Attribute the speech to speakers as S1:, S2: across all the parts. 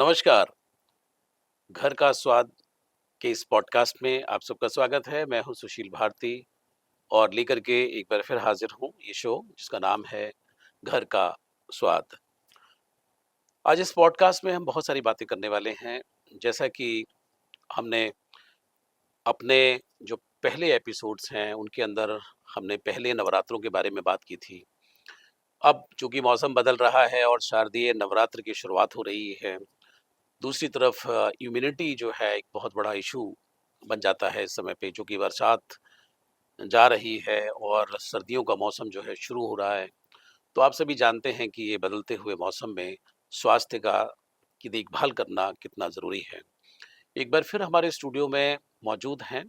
S1: नमस्कार। घर का स्वाद के इस पॉडकास्ट में आप सबका स्वागत है। मैं हूं सुशील भारती और लेकर के एक बार फिर हाजिर हूं ये शो जिसका नाम है घर का स्वाद। आज इस पॉडकास्ट में हम बहुत सारी बातें करने वाले हैं। जैसा कि हमने अपने जो पहले एपिसोड्स हैं उनके अंदर हमने पहले नवरात्रों के बारे में बात की थी। अब चूंकि मौसम बदल रहा है और शारदीय नवरात्र की शुरुआत हो रही है, दूसरी तरफ इम्यूनिटी जो है एक बहुत बड़ा इशू बन जाता है इस समय पे, क्योंकि बरसात जा रही है और सर्दियों का मौसम जो है शुरू हो रहा है। तो आप सभी जानते हैं कि ये बदलते हुए मौसम में स्वास्थ्य का की देखभाल करना कितना ज़रूरी है। एक बार फिर हमारे स्टूडियो में मौजूद हैं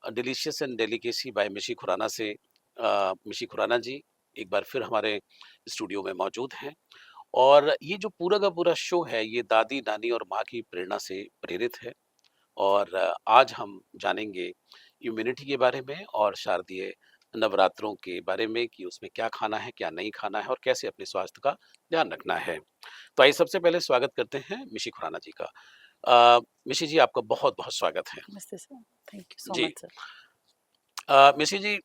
S1: delicious and delicacy by Mishi Khurana से मिशी खुराना जी एक बार फिर हमारे स्टूडियो में मौजूद हैं। और ये जो पूरा का पूरा शो है ये दादी नानी और माँ की प्रेरणा से प्रेरित है। और आज हम जानेंगे इम्यूनिटी के बारे में और शारदीय नवरात्रों के बारे में कि उसमें क्या खाना है क्या नहीं खाना है और कैसे अपने स्वास्थ्य का ध्यान रखना है। तो आइए सबसे पहले स्वागत करते हैं मिशी खुराना जी का। मिशी जी आपका बहुत बहुत स्वागत है।
S2: नमस्ते sir, thank you so
S1: ji
S2: much sir.
S1: Mishi ji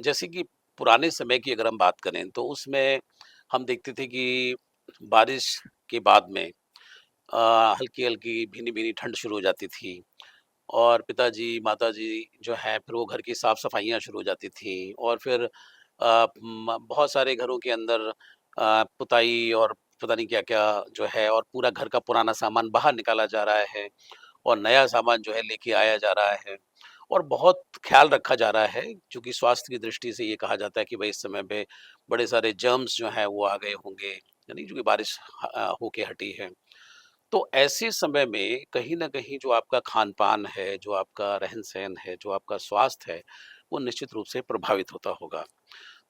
S1: जैसे कि पुराने समय की अगर हम बात करें तो उसमें हम देखते थे कि बारिश के बाद में हल्की-हल्की, भीनी-भीनी ठंड शुरू हो जाती थी और पिताजी, माताजी जो हैं फिर वो घर की साफ-सफाइयाँ शुरू हो जाती थीं और फिर बहुत सारे घरों के अंदर पुताई और पता नहीं क्या-क्या जो है और पूरा घर का पुराना सामान बाहर निकाला जा रहा है और नया सामान जो है लेके आया जा रहा है और बहुत ख़्याल रखा जा रहा है, चूँकि स्वास्थ्य की दृष्टि से ये कहा जाता है कि भई इस समय पे बड़े सारे जर्म्स जो हैं वो आ गए होंगे, यानी क्योंकि बारिश होके हटी है। तो ऐसे समय में कहीं न कहीं जो आपका खान-पान है, जो आपका रहन-सहन है, जो आपका स्वास्थ्य है, वो निश्चित रूप से प्रभावित होता होगा।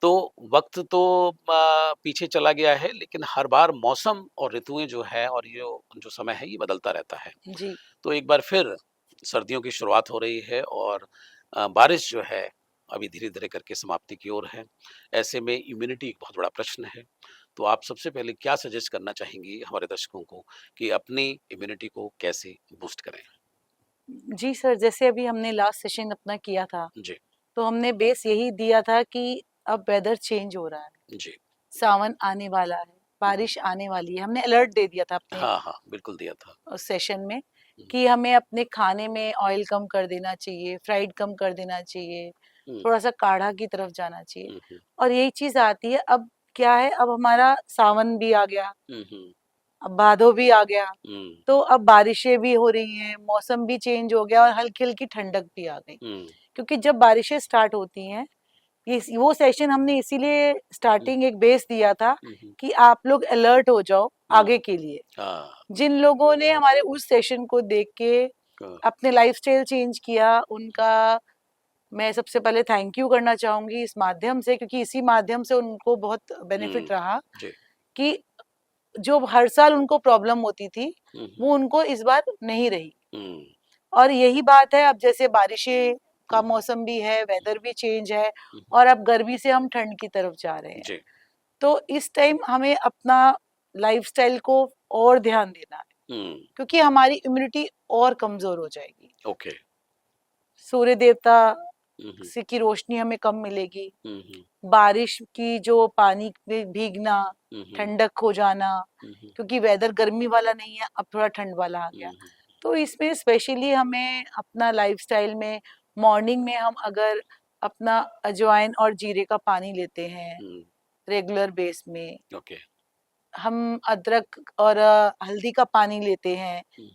S1: तो वक़्त तो पीछे चला गया है, लेकिन हर बार मौसम और ऋतुएँ जो है और ये जो समय है, ये बदलता रहता है।
S2: जी,
S1: तो एक बार फिर सर्दियों की शुरुआत हो रही है और बारिश जो है, अभी धीरे-धीरे करके समाप्ति की ओर है। ऐसे में इम्यूनिटी एक बहुत बड़ा प्रश्न है। तो आप सबसे पहले क्या सजेस्ट करना चाहेंगी हमारे दर्शकों को कि अपनी इम्यूनिटी को कैसे बूस्ट करें?
S2: जी सर, जैसे अभी हमने लास्ट सेशन अपना किया था,
S1: जी,
S2: तो हमने बेस यही दिया था कि अब वेदर चेंज हो रहा है,
S1: जी।
S2: सावन आने वाला है,
S1: हुँ, हुँ।
S2: बारिश आने वाली है। हमने अलर्ट दे दिया था अपने
S1: हाँ, हाँ, बिल्कुल दिया था।
S2: उस सेशन में
S1: हुँ,
S2: कि हमें अपने खाने में ऑयल कम कर देना चाहिए, फ्राइड कम कर देना चाहिए,
S1: हुँ,
S2: थोड़ा-सा काढ़ा की तरफ जाना चाहिए।
S1: हुँ, हुँ,
S2: और यही चीज़ आती है, अब क्या है, अब हमारा सावन भी आ गया,
S1: हुँ, हुँ,
S2: अब भादो भी आ गया।
S1: हुँ,
S2: तो अब बारिशें भी हो रही हैं, मौसम भी चेंज हो गया और हल्की-हल्की ठंडक भी आ गई।
S1: हुँ,
S2: क्योंकि जब बारिशें स्टार्ट होती हैं, वो सेशन हमने इसीलिए
S1: हुँ,
S2: स्टार्टिंग एक बेस दिया था
S1: हुँ, हुँ,
S2: कि आप लोग अलर्ट हो जाओ
S1: हुँ।
S2: आगे के लिए।
S1: हाँ,
S2: जिन लोगों ने हमारे उस सेशन को देख के
S1: हाँ।
S2: अपने लाइफ़स्टाइल चेंज किया, उनका मैं सबसे पहले थैंक यू करना चाहूँगी इस माध्यम से, क्योंकि इसी माध्यम से उनको बहुत
S1: हुँ,
S2: बेनिफिट रहा
S1: जी।
S2: कि जो हर साल उनको प्रॉब्लम होती थी,
S1: हुँ, हुँ,
S2: वो उनको इस बार नहीं रही।
S1: हुँ,
S2: और यही बात है, अब जैसे बारिशें का
S1: हुँ,
S2: मौसम भी है,
S1: हुँ,
S2: वेदर भी चेंज है
S1: हुँ,
S2: और अब गर्मी से हम ठंड की तरफ जा रहे हैं।
S1: जी।
S2: तो इस टाइम हमें अपना लाइफ़स्टाइल को और ध्यान देना है,
S1: हुँ,
S2: क्योंकि हमारी इम्यूनिटी और कमज़ोर हो जाएगी।
S1: ओके।
S2: सूर्य देवता
S1: हुँ, हुँ,
S2: से की रोशनी हमें कम मिलेगी,
S1: हुँ, हुँ,
S2: बारिश की जो पानी में भीगना,
S1: हुँ, हुँ,
S2: ठंडक हो जाना,
S1: हुँ, हुँ,
S2: क्योंकि वेदर गर्मी वाला नहीं है, अब थोड़ा ठंड वाला आ गया।
S1: हुँ, हुँ,
S2: तो इसमें स्पेशली हमें अपना लाइफ़स्टाइल में मॉर्निंग में हम अगर अपना अजवाइन और जीरे का पानी लेते हैं
S1: हुँ,
S2: रेगुलर बेस में,
S1: ओके।
S2: हम अदरक और हल्दी का पानी लेते हैं,
S1: हुँ,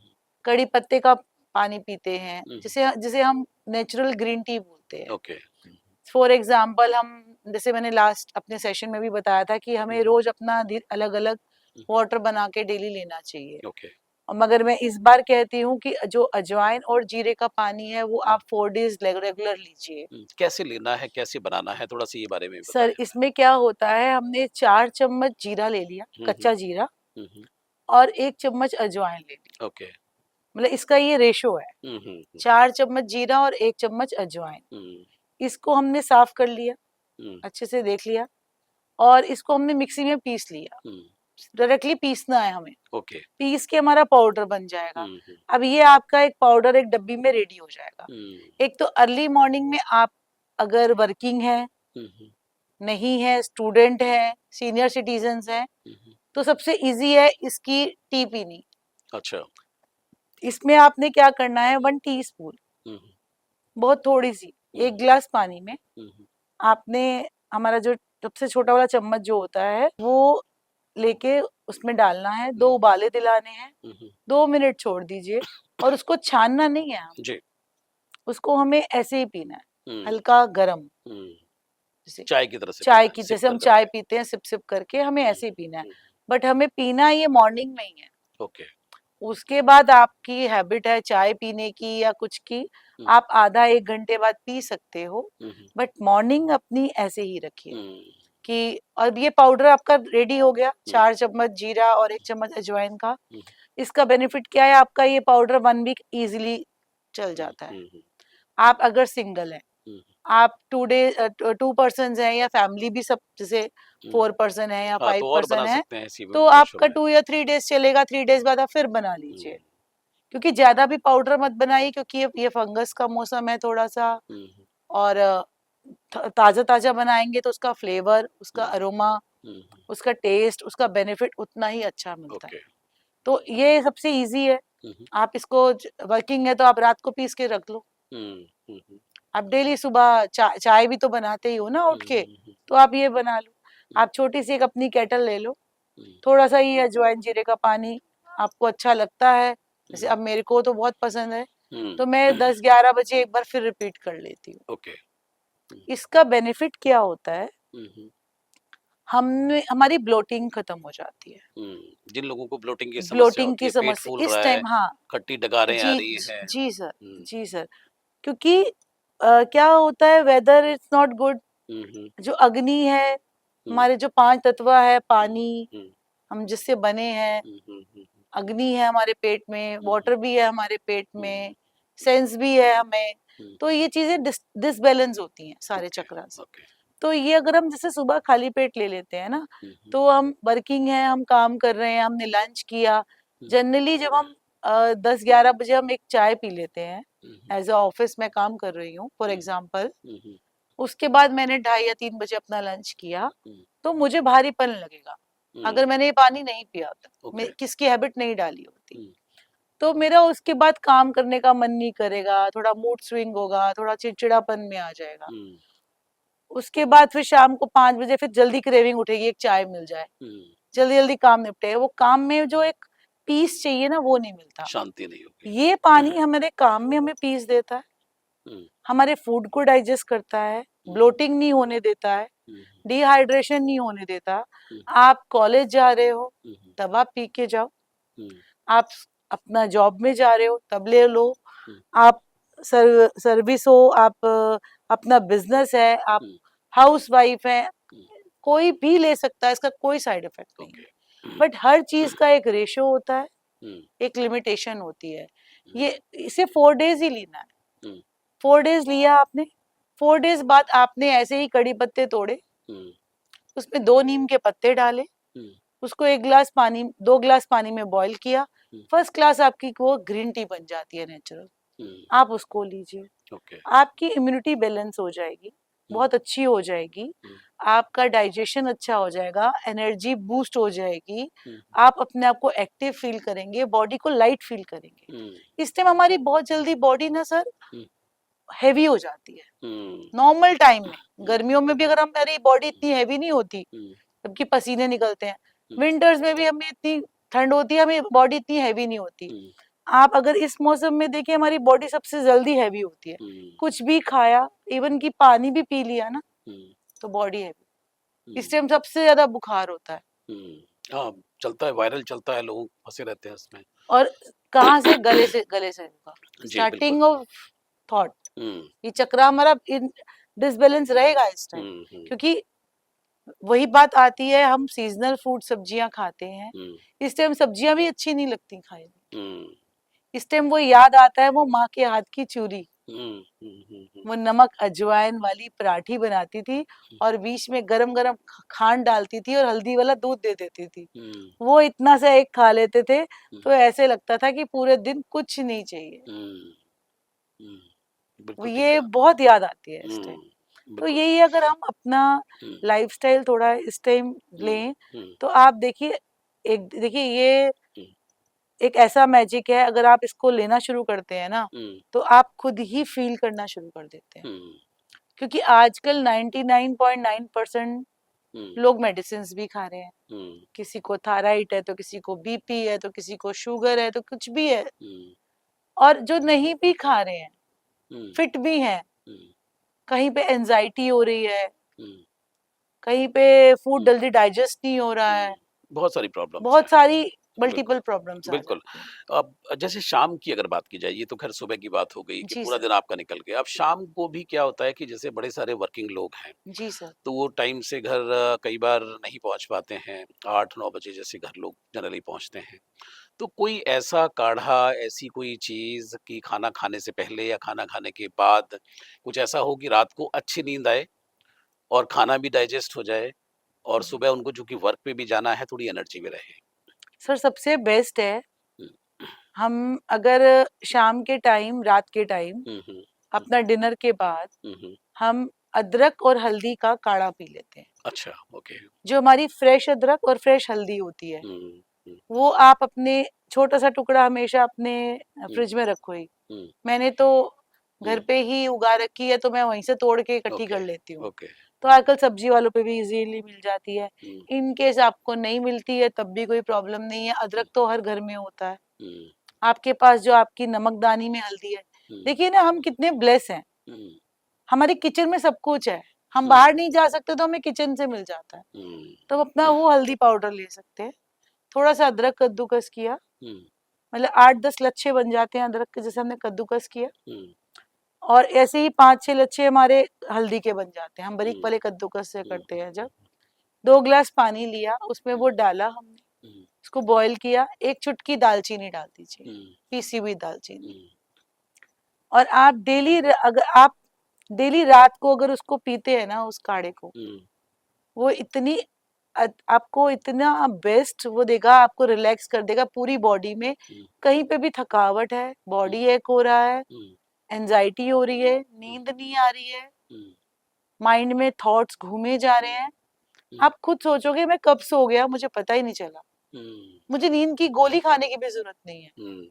S2: कड़ी पत्ते का पानी पीते हैं,
S1: हुँ,
S2: जिसे जिसे हम नेचुरल ग्रीन टी बोलते हैं।
S1: ओके। हुँ,
S2: फॉर एग्जाम्पल हम, जैसे मैंने लास्ट अपने सेशन में भी बताया था कि
S1: हुँ,
S2: हमें रोज अपना अलग अलग
S1: हुँ,
S2: वाटर बना के डेली लेना चाहिए।
S1: ओके।
S2: और मगर मैं इस बार कहती हूँ कि जो अजवाइन और जीरे का पानी है वो
S1: हुँ,
S2: आप 4 डेज रेगुलर लीजिए।
S1: हुँ, कैसे लेना है, कैसे बनाना है, थोड़ा-सा ये बारे में भी
S2: सर,
S1: बताएँ हमें?
S2: इसमें क्या होता है, हमने 4 चम्मच जीरा ले लिया,
S1: हुँ, हुँ,
S2: कच्चा जीरा,
S1: हुँ, हुँ,
S2: और 1 चम्मच अजवाइन ले ली।
S1: ओके।
S2: मतलब इसका ये रेशो है,
S1: हुँ, हुँ, हुँ,
S2: 4 चम्मच जीरा और 1 चम्मच अजवाइन।
S1: हुँ,
S2: इसको हमने साफ कर लिया,
S1: हुँ,
S2: अच्छे से देख लिया, और इसको हमने मिक्सी में पीस लिया।
S1: हुँ,
S2: डायरेक्टली पीसना है हमें,
S1: ओके।
S2: पीस के हमारा पाउडर बन जाएगा।
S1: हुँ,
S2: अब ये आपका एक पाउडर एक डब्बी में रेडी हो जाएगा।
S1: हुँ,
S2: एक तो अर्ली मॉर्निंग में आप अगर वर्किंग है,
S1: हुँ, हुँ,
S2: नहीं है, स्टूडेंट है, सीनियर सिटीजन्स हैं,
S1: हुँ,
S2: तो सबसे ईज़ी है इसकी टी पीनी।
S1: अच्छा।
S2: इसमें आपने क्या करना है, 1 टीस्पून,
S1: हुँ,
S2: बहुत थोड़ी-सी,
S1: हुँ,
S2: 1 ग्लास पानी में
S1: हुँ, हुँ,
S2: आपने हमारा जो सबसे छोटा वाला चम्मच जो होता है, वो लेके उसमें डालना है, 2
S1: हुँ,
S2: उबाले दिलाने हैं,
S1: हुँ, हुँ,
S2: 2 मिनट छोड़ दीजिए और उसको छानना नहीं है हमें,
S1: जी।
S2: उसको हमें ऐसे ही पीना है,
S1: हुँ,
S2: हल्का गरम,
S1: हुँ,
S2: जैसे
S1: चाय की तरह से
S2: चाय
S1: पीना है,
S2: की
S1: सिप
S2: जैसे हम
S1: कर-कर
S2: चाय
S1: के।
S2: पीते हैं सिप-सिप करके, हमें
S1: हुँ,
S2: ऐसे ही पीना है।
S1: हुँ,
S2: बट हमें पीना ये मॉर्निंग में ही है।
S1: ओके।
S2: उसके बाद आपकी हैबिट है चाय पीने की या कुछ की,
S1: हुँ,
S2: आप आधा 1 घंटे बाद पी सकते हो,
S1: हुँ, हुँ,
S2: बट मॉर्निंग अपनी ऐसे ही रखिए
S1: हुँ,
S2: कि अब ये पाउडर आपका रेडी हो गया,
S1: हुँ,
S2: 4 चम्मच जीरा और 1 चम्मच अजवाइन का।
S1: हुँ,
S2: इसका बेनिफिट क्या है, आपका ये पाउडर 1 वीक ईज़िली चल
S1: हुँ,
S2: जाता है।
S1: हुँ, हुँ,
S2: आप अगर सिंगल हैं,
S1: हुँ,
S2: आप 2 पर्सन्स हैं या फैमिली भी सब जैसे
S1: हुँ।
S2: 4 पर्सन है या
S1: हाँ,
S2: 5
S1: तो और
S2: पर्सन
S1: बना
S2: है,
S1: सकते हैं इसी
S2: तो
S1: रेशो
S2: आपका
S1: में।
S2: 2 या 3 डेज़ चलेगा, 3 डेज़ बाद आप फिर बना
S1: हुँ,
S2: लीजिए। क्योंकि ज़्यादा भी पाउडर मत बनाइए क्योंकि ये फंगस का मौसम है थोड़ा-सा
S1: हुँ,
S2: और ताज़ा-ताज़ा बनाएँगे तो उसका फ्लेवर, उसका
S1: हुँ,
S2: अरोमा,
S1: हुँ, हुँ,
S2: उसका टेस्ट, उसका बेनिफिट उतना ही अच्छा मिलता है।
S1: ओके।
S2: तो ये सबसे ईज़ी है।
S1: हुँ, हुँ,
S2: आप इसको वर्किंग है तो आप रात को पीस के रख लो।
S1: हुँ, हुँ, हुँ,
S2: आप डेली सुबह चाय भी तो बनाते ही हो ना
S1: हुँ,
S2: उठ के,
S1: हुँ, हुँ,
S2: तो आप ये बना लो।
S1: हुँ,
S2: आप छोटी सी एक अपनी केटल ले लो,
S1: हुँ,
S2: थोड़ा सा ये अजवाइन जीरे का पानी आपको अच्छा लगता है, जैसे
S1: हुँ,
S2: अब मेरे को तो बहुत पसंद है,
S1: हुँ,
S2: तो मैं 10-11 बजे एक बार फिर रिपीट कर लेती हूँ।
S1: ओके। हुँ,
S2: इसका बेनिफिट क्या होता है,
S1: हुँ, हुँ,
S2: हमने हमारी ब्लोटिंग खत्म हो जाती है।
S1: हुँ। जिन लोगों को ब्लोटिंग की समस्या
S2: ब्लोटिंग
S1: होती
S2: की
S1: है, पेट
S2: समस्या
S1: फूल
S2: इस
S1: रहा है,
S2: टाइम, हाँ,
S1: खट्टी डगारें आ
S2: जी,
S1: रही हैं।
S2: जी सर,
S1: हुँ,
S2: जी सर। क्योंकि क्या होता है, वेदर इज़ नॉट गुड,
S1: हुँ, हुँ,
S2: जो अग्नि है,
S1: हुँ,
S2: हमारे जो 5 तत्व है,
S1: हुँ,
S2: पानी,
S1: हुँ,
S2: हम जिससे बने हैं,
S1: हुँ, हुँ, हुँ,
S2: अग्नि है हमारे पेट में,
S1: हुँ, हुँ,
S2: वाटर भी है हमारे पेट
S1: हुँ,
S2: में, सेंस भी है हमें,
S1: हुँ,
S2: तो ये चीज़ें डिसबैलेंस होती हैं सारे
S1: ओके,
S2: चक्रास।
S1: ओके।
S2: तो ये अगर हम जैसे सुबह खाली पेट ले लेते हैं ना,
S1: हुँ, हुँ,
S2: तो हम वर्किंग हैं, हम काम कर रहे हैं, हमने लंच किया,
S1: हुँ,
S2: जनरली जब हम 10-11 बजे हम एक चाय पी लेते हैं,
S1: हुँ, हुँ,
S2: एज़ अ ऑफिस में काम कर रही हूँ फॉर
S1: हुँ,
S2: एग्ज़ाम्पल,
S1: हुँ, हुँ,
S2: उसके बाद मैंने ढाई या 3 बजे अपना लंच किया,
S1: हुँ,
S2: तो मुझे भारीपन लगेगा,
S1: हुँ,
S2: अगर मैंने ये पानी नहीं पिया होता, मैं
S1: ओके।
S2: किसकी हैबिट नहीं डाली होती।
S1: हुँ,
S2: तो मेरा उसके बाद काम करने का मन नहीं करेगा, थोड़ा मूड स्विंग होगा, थोड़ा चिड़चिड़ापन में आ जाएगा।
S1: हुँ,
S2: उसके बाद फिर शाम को 5 बजे फिर जल्दी क्रेविंग उठेगी, एक चाय मिल जाए,
S1: हुँ,
S2: जल्दी-जल्दी काम निपटे। वो काम में जो एक पीस चाहिए ना, वो नहीं मिलता।
S1: शांति नहीं होगी।
S2: ये पानी हमारे काम में हमें पीस देता है,
S1: हुँ,
S2: हमारे फूड को डाइजेस्ट करता है,
S1: हुँ, हुँ,
S2: ब्लोटिंग नहीं होने देता है,
S1: हुँ,
S2: डिहाइड्रेशन नहीं होने देता।
S1: हुँ,
S2: आप कॉलेज जा रहे हो,
S1: हुँ, हुँ,
S2: तब आप पी के जाओ,
S1: हुँ,
S2: आप अपना जॉब में जा रहे हो, तब ले लो,
S1: हुँ,
S2: आप सर्विस हो, आप अपना बिज़नेस है, आप
S1: हुँ,
S2: हाउसवाइफ हैं,
S1: हुँ,
S2: कोई भी ले सकता है, इसका कोई साइड इफ़ेक्ट नहीं है।
S1: ओके।
S2: बट हर चीज़ का एक रेशियो होता है,
S1: हुँ,
S2: एक लिमिटेशन होती है।
S1: हुँ,
S2: ये इसे 4 डेज़ ही लेना है।
S1: हुँ,
S2: 4 डेज़ लिया आपने, 4 डेज़ बाद आपने ऐसे ही कड़ी पत्ते तोड़े,
S1: हुँ,
S2: उसमें 2 नीम के पत्ते डाले,
S1: हुँ,
S2: उसको 1 ग्लास पानी 2 ग्लास पानी में बॉयल किया,
S1: हुँ,
S2: फर्स्ट क्लास आपकी वो ग्रीन टी बन जाती है नेचुरल।
S1: हुँ,
S2: आप उसको लीजिए,
S1: ओके।
S2: आपकी इम्यूनिटी बैलेंस हो जाएगी,
S1: हुँ,
S2: बहुत अच्छी हो जाएगी,
S1: हुँ,
S2: आपका डाइजेशन अच्छा हो जाएगा, एनर्जी बूस्ट हो जाएगी,
S1: हुँ,
S2: आप अपने आप को एक्टिव फ़ील करेंगे, बॉडी को लाइट फ़ील करेंगे।
S1: हुँ,
S2: इस टाइम हमारी बहुत जल्दी बॉडी ना सर
S1: हुँ,
S2: हेवी हो जाती है,
S1: हुँ,
S2: नॉर्मल टाइम में।
S1: हुँ,
S2: गर्मियों में भी अगर हमारी बॉडी इतनी हेवी नहीं होती,
S1: हुँ,
S2: जबकि पसीने निकलते हैं।
S1: हुँ,
S2: विंटर्स में भी हमें इतनी ठंड होती है, हमें बॉडी इतनी हेवी नहीं होती।
S1: हुँ,
S2: आप अगर इस मौसम में देखिए, हमारी बॉडी सबसे जल्दी हैवी होती है।
S1: हुँ,
S2: कुछ भी खाया, इवन कि पानी भी पी लिया ना,
S1: हुँ,
S2: तो बॉडी हैवी।
S1: हुँ,
S2: इस टाइम सबसे ज़्यादा बुखार होता है।
S1: हुँ। हाँ, चलता है, वायरल चलता है, लोग फँसे रहते हैं उसमें।
S2: और कहाँ से, गले से होगा।
S1: जी, बिल्कुल।
S2: स्टार्टिंग ऑफ थॉट,
S1: हुँ,
S2: ये चक्र हमारा इन डिसबैलेंस रहेगा इस टाइम।
S1: हुँ, हुँ,
S2: क्योंकि वही बात आती है, हम सीज़नल फूड सब्जियाँ खाते हैं।
S1: हुँ,
S2: इस टाइम सब्जियाँ भी अच्छी नहीं लगती खाने में।
S1: हुँ,
S2: इस टाइम वो याद आता है, वो माँ के हाथ की चूरी।
S1: हुँ।
S2: वो नमक अजवाइन वाली पराठी बनाती थी
S1: हुँ,
S2: और बीच में गरम-गरम खांड डालती थी और हल्दी वाला दूध दे देती थी।
S1: हुँ,
S2: वो इतना सा एक खा लेते थे,
S1: हुँ,
S2: तो ऐसे लगता था कि पूरे दिन कुछ नहीं चाहिए।
S1: हुँ, हुँ।
S2: वो
S1: बिल्कुल ठीक
S2: ये
S1: कहा।
S2: बहुत याद आती है इस टाइम।
S1: हुँ,
S2: तो
S1: बिल्कुल।
S2: यही अगर हम अपना
S1: हुँ,
S2: लाइफ़स्टाइल थोड़ा इस टाइम
S1: हुँ,
S2: लें,
S1: हुँ,
S2: तो आप देखिए देखिए ये
S1: हुँ,
S2: एक ऐसा मैजिक है, अगर आप इसको लेना शुरू करते हैं ना,
S1: हुँ,
S2: तो आप खुद ही फ़ील करना शुरू कर देते हैं।
S1: हुँ,
S2: क्योंकि आजकल 99.9%
S1: हुँ,
S2: लोग मेडिसिन्स भी खा रहे हैं।
S1: हुँ,
S2: किसी को थायराइड है, तो किसी को बीपी है, तो किसी को शुगर है, तो कुछ भी है।
S1: हुँ,
S2: और जो नहीं भी खा रहे हैं,
S1: हुँ,
S2: फिट भी हैं,
S1: हुँ,
S2: कहीं पे एंग्ज़ायटी हो रही है,
S1: हुँ,
S2: कहीं पे फूड
S1: हुँ,
S2: जल्दी डाइजेस्ट नहीं हो रहा है,
S1: हुँ। बहुत सारी प्रॉब्लम्स हैं।
S2: बहुत सारी
S1: बिल्कुल,
S2: मल्टीपल प्रॉब्लम्स आ
S1: बिल्कुल।
S2: जाती हैं।
S1: अब जैसे शाम की अगर बात की जाए, ये तो ख़ैर सुबह की बात हो गई कि
S2: जी
S1: पूरा
S2: सर,
S1: दिन आपका निकल गया। अब शाम को भी क्या होता है कि जैसे बड़े सारे वर्किंग लोग हैं,
S2: जी सर।
S1: तो वो टाइम से घर कई बार नहीं पहुँच पाते हैं। 8-9 बजे जैसे घर लोग जनरली पहुँचते हैं। तो कोई ऐसा काढ़ा, ऐसी कोई चीज़ कि खाना खाने से पहले या खाना खाने के बाद कुछ ऐसा हो कि रात को अच्छी नींद आए और खाना भी डाइजेस्ट हो जाए और
S2: जी।
S1: सुबह उनको चूँकि वर्क पे भी जाना है, थोड़ी एनर्जी भी रहे?
S2: सर सबसे बेस्ट है,
S1: हुँ,
S2: हम अगर शाम के टाइम, रात के टाइम,
S1: हुँ, हुँ, हुँ,
S2: अपना डिनर के बाद
S1: हुँ, हुँ।
S2: हम अदरक और हल्दी का काढ़ा पी लेते हैं।
S1: अच्छा, ओके।
S2: जो हमारी फ्रेश अदरक और फ्रेश हल्दी होती है,
S1: हुँ, हुँ,
S2: वो आप अपने छोटा-सा टुकड़ा हमेशा अपने
S1: हुँ,
S2: फ्रिज में रखो ही।
S1: हुँ,
S2: मैंने तो घर
S1: हुँ।
S2: पे ही उगा रखी है, तो मैं वहीं से तोड़ के इकट्ठी
S1: ओके,
S2: कर लेती हूँ।
S1: ओके,
S2: तो
S1: ओके।
S2: आजकल सब्जी वालों पे भी इज़िली मिल जाती है।
S1: हुँ,
S2: इन केस आपको नहीं मिलती है तब भी कोई प्रॉब्लम नहीं है,
S1: हुँ,
S2: अदरक तो हर घर में होता है।
S1: हुँ,
S2: आपके पास जो आपकी नमकदानी में हल्दी है,
S1: हुँ,
S2: देखिए ना हम कितने ब्लेस हैं,
S1: हुँ,
S2: हमारे किचन में सब कुछ है। हम
S1: हुँ,
S2: बाहर नहीं जा सकते तो हमें किचन से मिल जाता है।
S1: हुँ,
S2: तो हम अपना वो हल्दी पाउडर ले सकते हैं, थोड़ा-सा अदरक कद्दूकस किया,
S1: हुँ,
S2: मतलब 8-10 लच्छे बन जाते हैं अदरक के, जैसे हमने कद्दूकस किया,
S1: हुँ,
S2: और ऐसे ही 5-6 लच्छे हमारे हल्दी के बन जाते हैं। हम बारीक
S1: हुँ,
S2: वाले कद्दूकस से
S1: हुँ,
S2: करते हैं
S1: हुँ,
S2: जब। 2 ग्लास पानी लिया, उसमें
S1: हुँ,
S2: वो डाला हमने,
S1: हुँ,
S2: उसको बॉयल किया, 1 चुटकी दालचीनी डाल दीजिए,
S1: हुँ,
S2: पीसी हुई दालचीनी।
S1: हुँ,
S2: और आप अगर आप डेली रात को अगर उसको पीते हैं ना उस काढ़े को,
S1: हुँ,
S2: वो इतनी आपको इतना बेस्ट वो देगा, आपको रिलैक्स कर देगा पूरी बॉडी में।
S1: हुँ,
S2: कहीं पे भी थकावट है,
S1: हुँ,
S2: बॉडी एक हो रहा है,
S1: हुँ,
S2: एंजाइटी हो रही है,
S1: हुँ,
S2: नींद नहीं आ रही है,
S1: हुँ,
S2: माइंड में थॉट्स घूमे जा रहे हैं,
S1: हुँ,
S2: आप खुद सोचोगे मैं कब सो गया मुझे पता ही नहीं चला।
S1: हुँ,
S2: मुझे नींद की गोली खाने की भी ज़रूरत नहीं है।
S1: हुँ,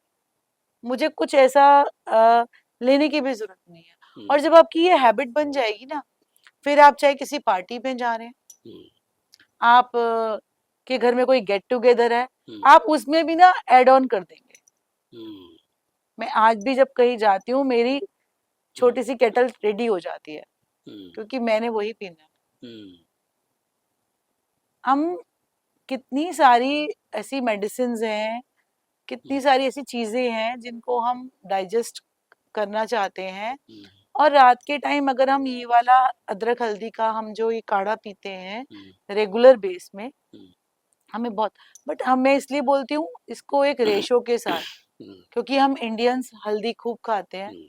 S2: मुझे कुछ ऐसा लेने की भी ज़रूरत नहीं है।
S1: हुँ,
S2: और जब आपकी ये हैबिट बन जाएगी ना, फिर आप चाहे किसी पार्टी में जा रहे हैं,
S1: हुँ,
S2: आप के घर में कोई गेट टुगेदर है,
S1: हुँ,
S2: आप उसमें भी ना ऐड ऑन कर देंगे।
S1: हुँ,
S2: मैं आज भी जब कहीं जाती हूँ, मेरी
S1: हुँ,
S2: छोटी-सी केटल रेडी हो जाती है,
S1: हुँ,
S2: क्योंकि मैंने वही पीना है।
S1: हुँ,
S2: हम कितनी सारी ऐसी मेडिसिन्स हैं,
S1: हुँ,
S2: कितनी सारी ऐसी चीज़ें हैं जिनको हम डाइजेस्ट करना चाहते हैं,
S1: हुँ,
S2: और रात के टाइम अगर हम ये वाला अदरक हल्दी का हम जो ये काढ़ा पीते हैं
S1: हुँ,
S2: रेगुलर बेस में,
S1: हुँ,
S2: हमें बहुत, बट हम मैं इसलिए बोलती हूँ इसको एक रेशो के साथ,
S1: हुँ,
S2: क्योंकि हम इंडियंस हल्दी खूब खाते हैं,
S1: हुँ,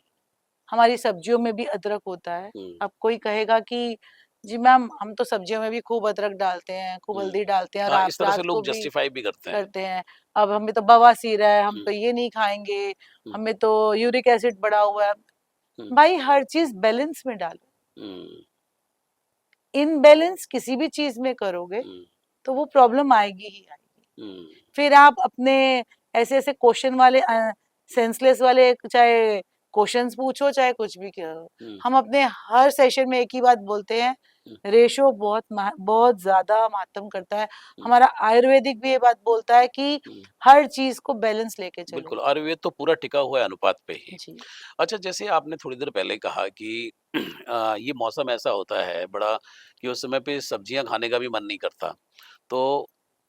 S2: हमारी सब्जियों में भी अदरक होता है।
S1: हुँ,
S2: अब कोई कहेगा कि जी मैम हम तो सब्जियों में भी खूब अदरक डालते हैं, खूब
S1: हुँ।
S2: हल्दी डालते हैं और
S1: हाँ,
S2: आप
S1: इस तरह से
S2: रात को
S1: लोग
S2: भी
S1: जस्टिफ़ाई भी करते हैं।
S2: करते हैं। अब हमें तो बवासीर है, हम
S1: हुँ,
S2: तो ये नहीं खाएँगे,
S1: हुँ,
S2: हमें तो यूरिक एसिड बढ़ा हुआ है।
S1: हुँ,
S2: भाई हर चीज़ बैलेंस में डालो।
S1: हुँ,
S2: इम्बैलेंस किसी भी चीज़ में करोगे,
S1: हुँ,
S2: तो वो प्रॉब्लम आएगी ही आएगी।
S1: हुँ,
S2: फिर आप अपने ऐसे-ऐसे क्वेश्चन वाले सेंसलेस वाले चाहे क्वेश्चंस पूछो, चाहे कुछ भी करो।
S1: हुँ,
S2: हम अपने हर सेशन में एक ही बात बोलते हैं,
S1: हुँ,
S2: रेशो बहुत ज़्यादा मातम करता है।
S1: हुँ,
S2: हमारा आयुर्वेदिक भी ये बात बोलता है कि
S1: हुँ।
S2: हर चीज़ को बैलेंस लेके चलो।
S1: बिल्कुल, आयुर्वेद तो पूरा टिका हुआ है अनुपात पे ही।
S2: जी,
S1: अच्छा, जैसे आपने थोड़ी देर पहले कहा कि ये मौसम ऐसा होता है बड़ा कि उस समय पे सब्जियाँ खाने का भी मन नहीं करता। तो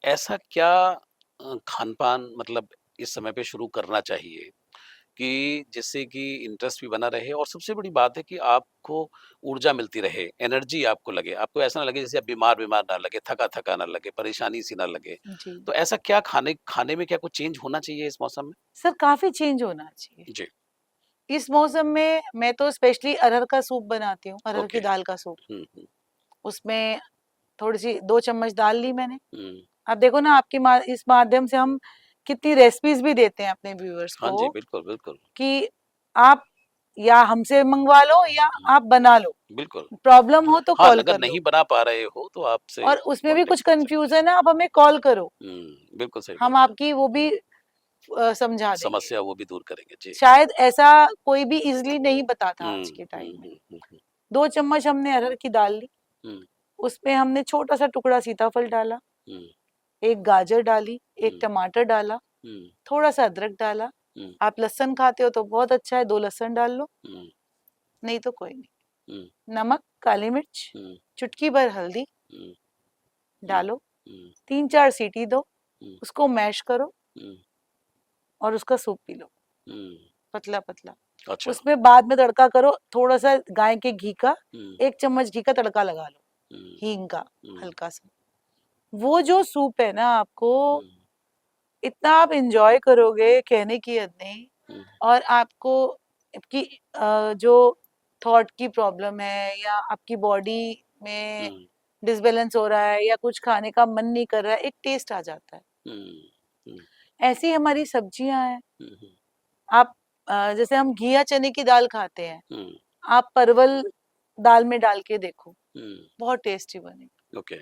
S1: ऐसा क्या खान-पान मतलब इस समय पे शुरू करना चाहिए कि जिससे कि इंटरेस्ट भी बना रहे और सबसे बड़ी बात है कि आपको ऊर्जा मिलती रहे, एनर्जी आपको लगे, आपको ऐसा ना लगे जैसे आप बीमार-बीमार ना लगे, थका-थका ना लगे, परेशानी-सी ना लगे।
S2: जी।
S1: तो ऐसा क्या खाने खाने में क्या कुछ चेंज होना चाहिए इस मौसम में?
S2: सर काफ़ी चेंज होना चाहिए।
S1: जी।
S2: इस मौसम में मैं तो स्पेशली अरहर का सूप बनाती हूँ, अरहर
S1: ओके।
S2: की दाल का सूप।
S1: हुँ।
S2: उसमें थोड़ी-सी 2 चम्मच दाल ली मैंने।
S1: हुँ।
S2: अब देखो ना आपकी इस माध्यम से हम कितनी रेसिपीज़ भी देते हैं अपने व्यूअर्स
S1: हाँ जी,
S2: को
S1: बिल्कुल, बिल्कुल।
S2: कि आप या हमसे मंगवा लो या
S1: हुँ,
S2: आप बना लो।
S1: बिल्कुल।
S2: प्रॉब्लम हो तो
S1: हाँ,
S2: कॉल
S1: अगर
S2: कर
S1: नहीं
S2: लो
S1: बना पा रहे हो तो आपसे
S2: और उसमें भी कुछ
S1: कॉन्टैक्ट कर सकते हैं।
S2: कन्फ्यूज़न है, आप हमें कॉल करो।
S1: बिल्कुल सही
S2: हम
S1: बात है।
S2: आपकी वो भी समझा देंगे।
S1: समस्या वो भी दूर करेंगे। जी।
S2: शायद ऐसा कोई भी ईज़िली नहीं बताता
S1: हुँ,
S2: आज के
S1: हुँ,
S2: टाइम में।
S1: हुँ, हुँ, हुँ,
S2: 2 चम्मच हमने अरहर की दाल ली,
S1: हुँ,
S2: उसमें हमने छोटा-सा टुकड़ा सीताफल डाला,
S1: हुँ,
S2: 1 गाजर डाली, 1
S1: हुँ,
S2: टमाटर डाला,
S1: हुँ,
S2: थोड़ा-सा अदरक डाला।
S1: हुँ,
S2: आप लहसुन खाते हो तो बहुत अच्छा है, 2 लहसुन डाल लो,
S1: हुँ,
S2: नहीं तो कोई नहीं।
S1: हुँ,
S2: नमक, काली मिर्च,
S1: हुँ,
S2: चुटकी भर हल्दी
S1: हुँ, हुँ,
S2: डालो,
S1: हुँ,
S2: 3-4 सीटी दो,
S1: हुँ,
S2: उसको मैश करो
S1: हुँ,
S2: और उसका सूप पी लो,
S1: हुँ।
S2: पतला-पतला।
S1: अच्छा।
S2: उसमें बाद में तड़का करो, थोड़ा-सा गाय के घी का,
S1: हुँ,
S2: 1 चम्मच घी का तड़का लगा लो,
S1: हुँ,
S2: हींग का
S1: हुँ,
S2: हल्का-सा। वो जो सूप है ना आपको
S1: हुँ,
S2: इतना आप एन्जॉय करोगे, कहने की हद नहीं।
S1: हुँ,
S2: और आपको आपकी जो थॉट की प्रॉब्लम है या आपकी बॉडी में
S1: हुँ,
S2: डिसबैलेंस हो रहा है या कुछ खाने का मन नहीं कर रहा है, एक टेस्ट आ जाता है।
S1: हुँ, हुँ,
S2: ऐसी हमारी सब्जियाँ हैं।
S1: हुँ, हुँ,
S2: आप जैसे हम घिया चने की दाल खाते हैं,
S1: हुँ,
S2: आप परवल दाल में डाल के देखो,
S1: हुँ,
S2: बहुत टेस्टी बनेगी।
S1: ओके।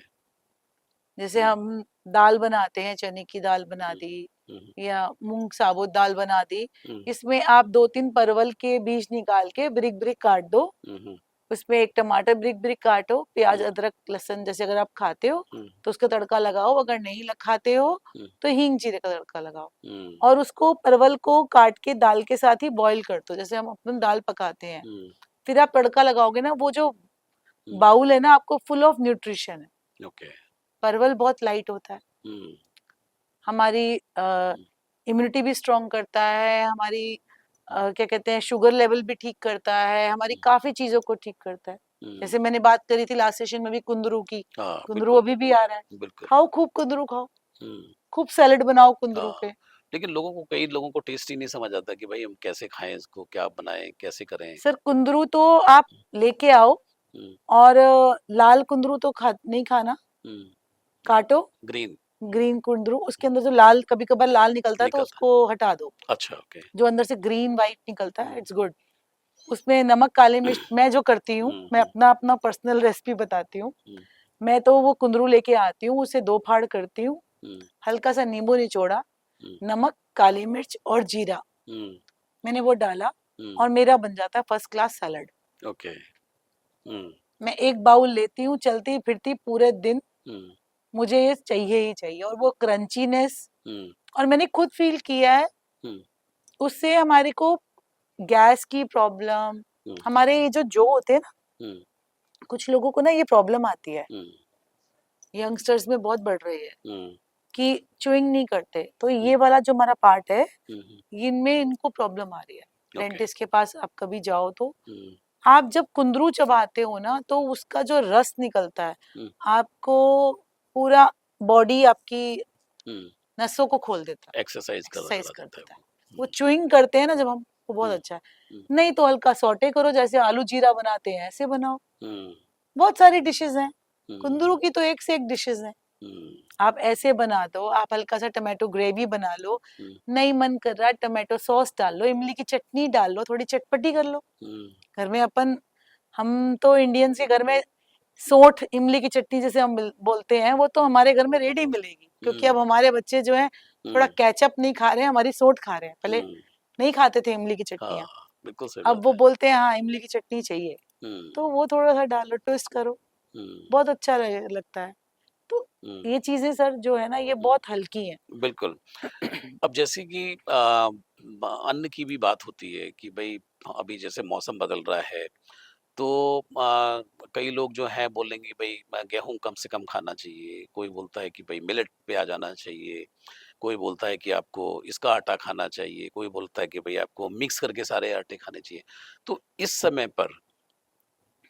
S2: जैसे
S1: हुँ,
S2: हम दाल बनाते हैं, चने की दाल बना
S1: हुँ,
S2: दी
S1: हुँ,
S2: या मूँग साबुत दाल बना दी,
S1: हुँ,
S2: इसमें आप 2-3 परवल के बीज निकाल के ब्रिक-ब्रिक काट दो,
S1: हुँ, हुँ,
S2: उसमें 1 टमाटर ब्रिक-ब्रिक काटो, प्याज़,
S1: हुँ,
S2: अदरक, लहसुन जैसे अगर आप खाते हो,
S1: हुँ,
S2: तो उसका तड़का लगाओ, अगर नहीं खाते हो,
S1: हुँ,
S2: तो हींग जीरे का तड़का लगाओ
S1: हुँ,
S2: और उसको परवल को काट के दाल के साथ ही बॉयल कर दो, जैसे हम अपन दाल पकाते हैं।
S1: हुँ,
S2: फिर आप तड़का लगाओगे ना, वो जो
S1: हुँ,
S2: बाउल है ना, आपको फुल ऑफ न्यूट्रिशन है।
S1: ओके।
S2: परवल बहुत लाइट होता है,
S1: हुँ,
S2: हमारी
S1: हुँ,
S2: इम्यूनिटी भी स्ट्रॉन्ग करता है, हमारी
S1: हुँ,
S2: क्या कहते हैं शुगर लेवल भी ठीक करता है, हमारी
S1: हुँ,
S2: काफ़ी चीज़ों को ठीक करता है।
S1: हुँ,
S2: जैसे मैंने बात करी थी लास्ट सेशन में भी कुंदरू की,
S1: हाँ,
S2: कुंदरू
S1: बिल्कुल,
S2: अभी भी आ रहा है।
S1: बिल्कुल।
S2: खाओ खूब कुंदरू खाओ,
S1: हुँ,
S2: खूब सैलेड बनाओ कुंदरू
S1: हाँ,
S2: के।
S1: लेकिन कई लोगों को टेस्ट ही नहीं समझ आता कि भाई हम कैसे खाएँ इसको, क्या बनाएँ, कैसे करें?
S2: सर कुंदरू तो आप लेके आओ
S1: हुँ,
S2: और लाल कुंदरू तो नहीं खाना,
S1: हुँ,
S2: काटो
S1: ग्रीन
S2: ग्रीन कुंदरू, उसके अंदर जो लाल कभी-कभार लाल निकलता है तो
S1: निकलता
S2: उसको हटा दो।
S1: है। अच्छा, ओके।
S2: जो अंदर से ग्रीन व्हाइट निकलता है
S1: हुँ,
S2: इट्स गुड। उसमें नमक, काली मिर्च मैं जो करती हूँ,
S1: हुँ,
S2: मैं
S1: हुँ,
S2: अपना अपना पर्सनल रेसिपी बताती हूँ।
S1: हुँ,
S2: मैं तो वो कुंदरू लेके आती हूँ, उसे 2 फाड़ करती हूँ,
S1: हुँ,
S2: हल्का-सा नींबू निचोड़ा,
S1: हुँ,
S2: नमक, काली मिर्च और जीरा,
S1: हुँ,
S2: मैंने वो डाला
S1: हुँ,
S2: और मेरा बन जाता है फर्स्ट क्लास सैलेड।
S1: ओके। हुँ,
S2: मैं 1 बाउल लेती हूँ, चलती-फिरती पूरे दिन
S1: हुँ,
S2: मुझे ये चाहिए ही चाहिए और वो क्रंचीनेस
S1: हुँ,
S2: और मैंने खुद फ़ील किया है,
S1: हुँ,
S2: उससे हमारे को गैस की प्रॉब्लम,
S1: हुँ,
S2: हमारे ये जो होते हैं ना,
S1: हुँ,
S2: कुछ लोगों को ना ये प्रॉब्लम आती है,
S1: हुँ,
S2: यंगस्टर्स में बहुत बढ़ रही है।
S1: हुँ,
S2: कि च्युइंग नहीं करते, तो
S1: हुँ,
S2: ये वाला जो हमारा पार्ट है,
S1: हुँ, हुँ,
S2: इनमें इनको प्रॉब्लम आ रही है।
S1: ओके।
S2: डेंटिस्ट के पास आप कभी जाओ तो
S1: हुँ,
S2: आप जब कुंदरू चबाते हो ना, तो उसका जो रस निकलता है,
S1: हुँ,
S2: आपको पूरा बॉडी आपकी
S1: हुँ,
S2: नसों को खोल देता है,
S1: एक्सरसाइज़ करा
S2: एक्सरसाइज कर
S1: देता है
S2: देता है।
S1: वो।
S2: वो
S1: हुँ,
S2: च्युइंग करते हैं ना जब हम, वो बहुत
S1: हुँ,
S2: अच्छा है।
S1: हुँ,
S2: नहीं तो हल्का सौटे करो, जैसे आलू जीरा बनाते हैं, ऐसे बनाओ।
S1: हुँ,
S2: बहुत सारी डिशेज़ हैं, कुंदरू
S1: हुँ,
S2: की तो एक से एक डिशेज़ हैं।
S1: हुँ,
S2: आप ऐसे बना दो, आप हल्का-सा टोमेटो ग्रेवी बना लो,
S1: हुँ,
S2: नहीं मन कर रहा टोमेटो सॉस डाल लो, इमली की चटनी डाल लो, थोड़ी चटपटी कर लो।
S1: हुँ,
S2: घर में हम तो इंडियंस के घर में सोंठ इमली की चटनी जैसे हम बोलते हैं, वो तो हमारे घर में रेडी मिलेगी, क्योंकि
S1: हुँ,
S2: अब हमारे बच्चे जो हैं थोड़ा
S1: हुँ,
S2: केचअप नहीं खा रहे हैं, हमारी सोंठ खा रहे हैं। पहले
S1: हुँ,
S2: नहीं खाते थे इमली की चटनियाँ,
S1: हाँ, बिल्कुल सही
S2: अब
S1: बात
S2: वो
S1: है।
S2: बोलते हैं हाँ, इमली की चटनी चाहिए,
S1: हुँ,
S2: तो वो थोड़ा-सा डालो, ट्विस्ट करो,
S1: हुँ,
S2: बहुत अच्छा लगता है। तो
S1: हुँ,
S2: ये चीज़ें सर जो है ना, ये
S1: हुँ,
S2: बहुत हल्की हैं।
S1: बिल्कुल। अब जैसे कि अन्न की भी बात होती है कि भई अभी जैसे मौसम बदल रहा है, तो कई लोग जो हैं बोलेंगे भई गेहूँ कम से कम खाना चाहिए, कोई बोलता है कि भई मिलेट पे आ जाना चाहिए, कोई बोलता है कि आपको इसका आटा खाना चाहिए, कोई बोलता है कि भई आपको मिक्स करके सारे आटे खाने चाहिए। तो इस समय पर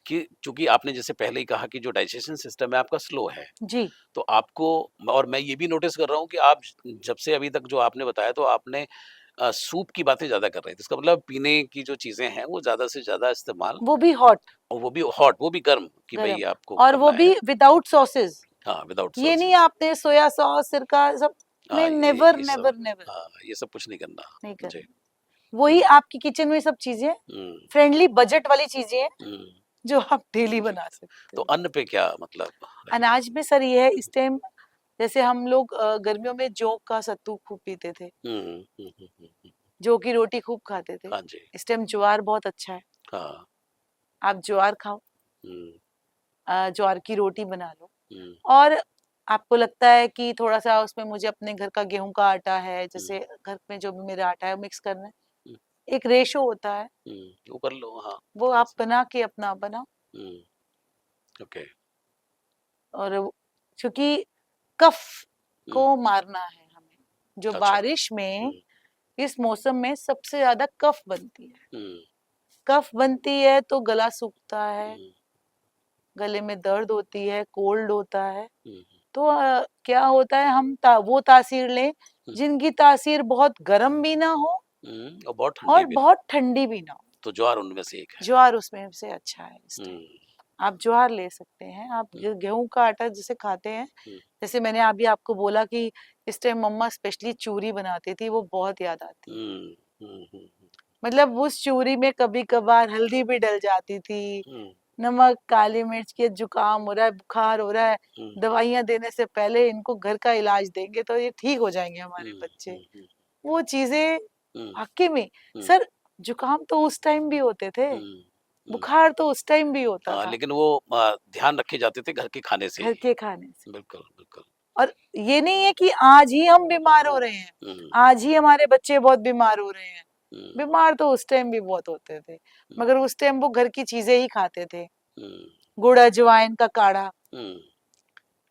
S1: कि चूँकि आपने जैसे पहले ही कहा कि जो डाइजेशन सिस्टम है आपका स्लो है,
S2: जी,
S1: तो आपको और मैं ये भी नोटिस कर रहा हूँ कि आप जब से अभी तक जो आपने बताया तो आपने सूप की बातें ज़्यादा कर रहे थे। इसका मतलब पीने की जो चीज़ें हैं वो ज़्यादा से ज़्यादा इस्तेमाल,
S2: वो भी हॉट,
S1: और वो भी हॉट, वो भी गर्म कि
S2: गरम,
S1: भई आपको
S2: और वो
S1: करना
S2: भी
S1: है।
S2: Without sauces.
S1: हाँ, विदाउट
S2: ये नहीं
S1: सॉसेस।
S2: आपने सोया सॉस, सिरका सब,
S1: हाँ,
S2: नहीं, नेवर
S1: ये सब,
S2: नेवर नेवर,
S1: हाँ, ये सब कुछ नहीं करना।
S2: नहीं
S1: जी।
S2: करना। वही
S1: हुँ,
S2: आपकी किचन में सब चीजें
S1: हुँ,
S2: फ्रेंडली बजट वाली चीजें हैं
S1: हुँ।
S2: जो आप डेली
S1: जी,
S2: बना सकते
S1: तो
S2: हो।
S1: अन्न पे क्या मतलब रहेगा?
S2: अनाज में सर ये है इस टाइम, जैसे हम लोग गर्मियों में जौ का सत्तू खूब पीते थे,
S1: हुँ, हुँ, हुँ, हुँ, हुँ।
S2: जौ की रोटी खूब खाते थे।
S1: हाँ जी,
S2: इस टाइम ज्वार बहुत अच्छा है,
S1: हाँ।
S2: आप ज्वार खाओ,
S1: हुँ,
S2: ज्वार की रोटी बना लो।
S1: हुँ,
S2: और आपको लगता है कि थोड़ा-सा उसमें मुझे अपने घर का गेहूँ का आटा है,
S1: हुँ,
S2: जैसे घर में जो भी मेरा आटा है वो मिक्स करना है।
S1: हुँ,
S2: एक रेशो होता है,
S1: वो कर लो, हाँ,
S2: वो आप
S1: थोड़ा-सा।
S2: बना के अपना बनाओ।
S1: हुँ, ओके।
S2: और चूँकि कफ
S1: हुँ,
S2: को मारना है हमें, जो
S1: अच्छा।
S2: बारिश में
S1: हुँ,
S2: इस मौसम में सबसे ज़्यादा कफ बनती है।
S1: हुँ,
S2: कफ बनती है तो गला सूखता है,
S1: हुँ,
S2: गले में दर्द होती है, कोल्ड होता है।
S1: हुँ,
S2: तो क्या होता है, हम वो तासीर लें
S1: हुँ,
S2: जिनकी तासीर बहुत गर्म भी ना हो
S1: और बहुत ठंडी
S2: और
S1: भी ना हो,
S2: बहुत ठंडी भी ना हो।
S1: तो ज्वार उनमें से एक है।
S2: ज्वार उसमें से अच्छा है इस टाइम।
S1: हुँ,
S2: आप ज्वार ले सकते हैं, आप
S1: हुँ,
S2: गेहूं का आटा जैसे खाते हैं,
S1: हुँ,
S2: जैसे मैंने अभी आपको बोला कि इस टाइम मम्मा स्पेशली चूरी बनाती थी, वो बहुत याद आती है।
S1: हुँ, हुँ, हुँ,
S2: मतलब उस चूरी में कभी कभार हल्दी भी डल जाती थी,
S1: हुँ,
S2: नमक, काली मिर्च, के जुकाम हो रहा है, बुखार हो रहा है,
S1: हुँ,
S2: दवाइयाँ देने से पहले इनको घर का इलाज देंगे तो ये ठीक हो जाएंगे हमारे
S1: हुँ,
S2: बच्चे।
S1: हुँ, हुँ,
S2: वो चीजें
S1: हुँ,
S2: वाकई में,
S1: हुँ,
S2: सर, जुकाम तो उस टाइम भी होते थे,
S1: हुँ, हुँ।
S2: बुखार तो उस टाइम भी होता
S1: हाँ,
S2: था,
S1: लेकिन वो ध्यान रखे जाते थे घर के खाने से
S2: घर
S1: ही।
S2: के खाने से।
S1: बिल्कुल, बिल्कुल।
S2: और ये नहीं है कि आज ही हम बीमार हो रहे हैं,
S1: हुँ,
S2: आज ही हमारे बच्चे बहुत बीमार हो रहे हैं।
S1: हुँ,
S2: बीमार तो उस टाइम भी बहुत होते थे,
S1: हुँ,
S2: मगर उस टाइम वो घर की चीजें ही खाते थे।
S1: हुँ,
S2: गुड़ अजवाइन का काढ़ा,
S1: हुँ,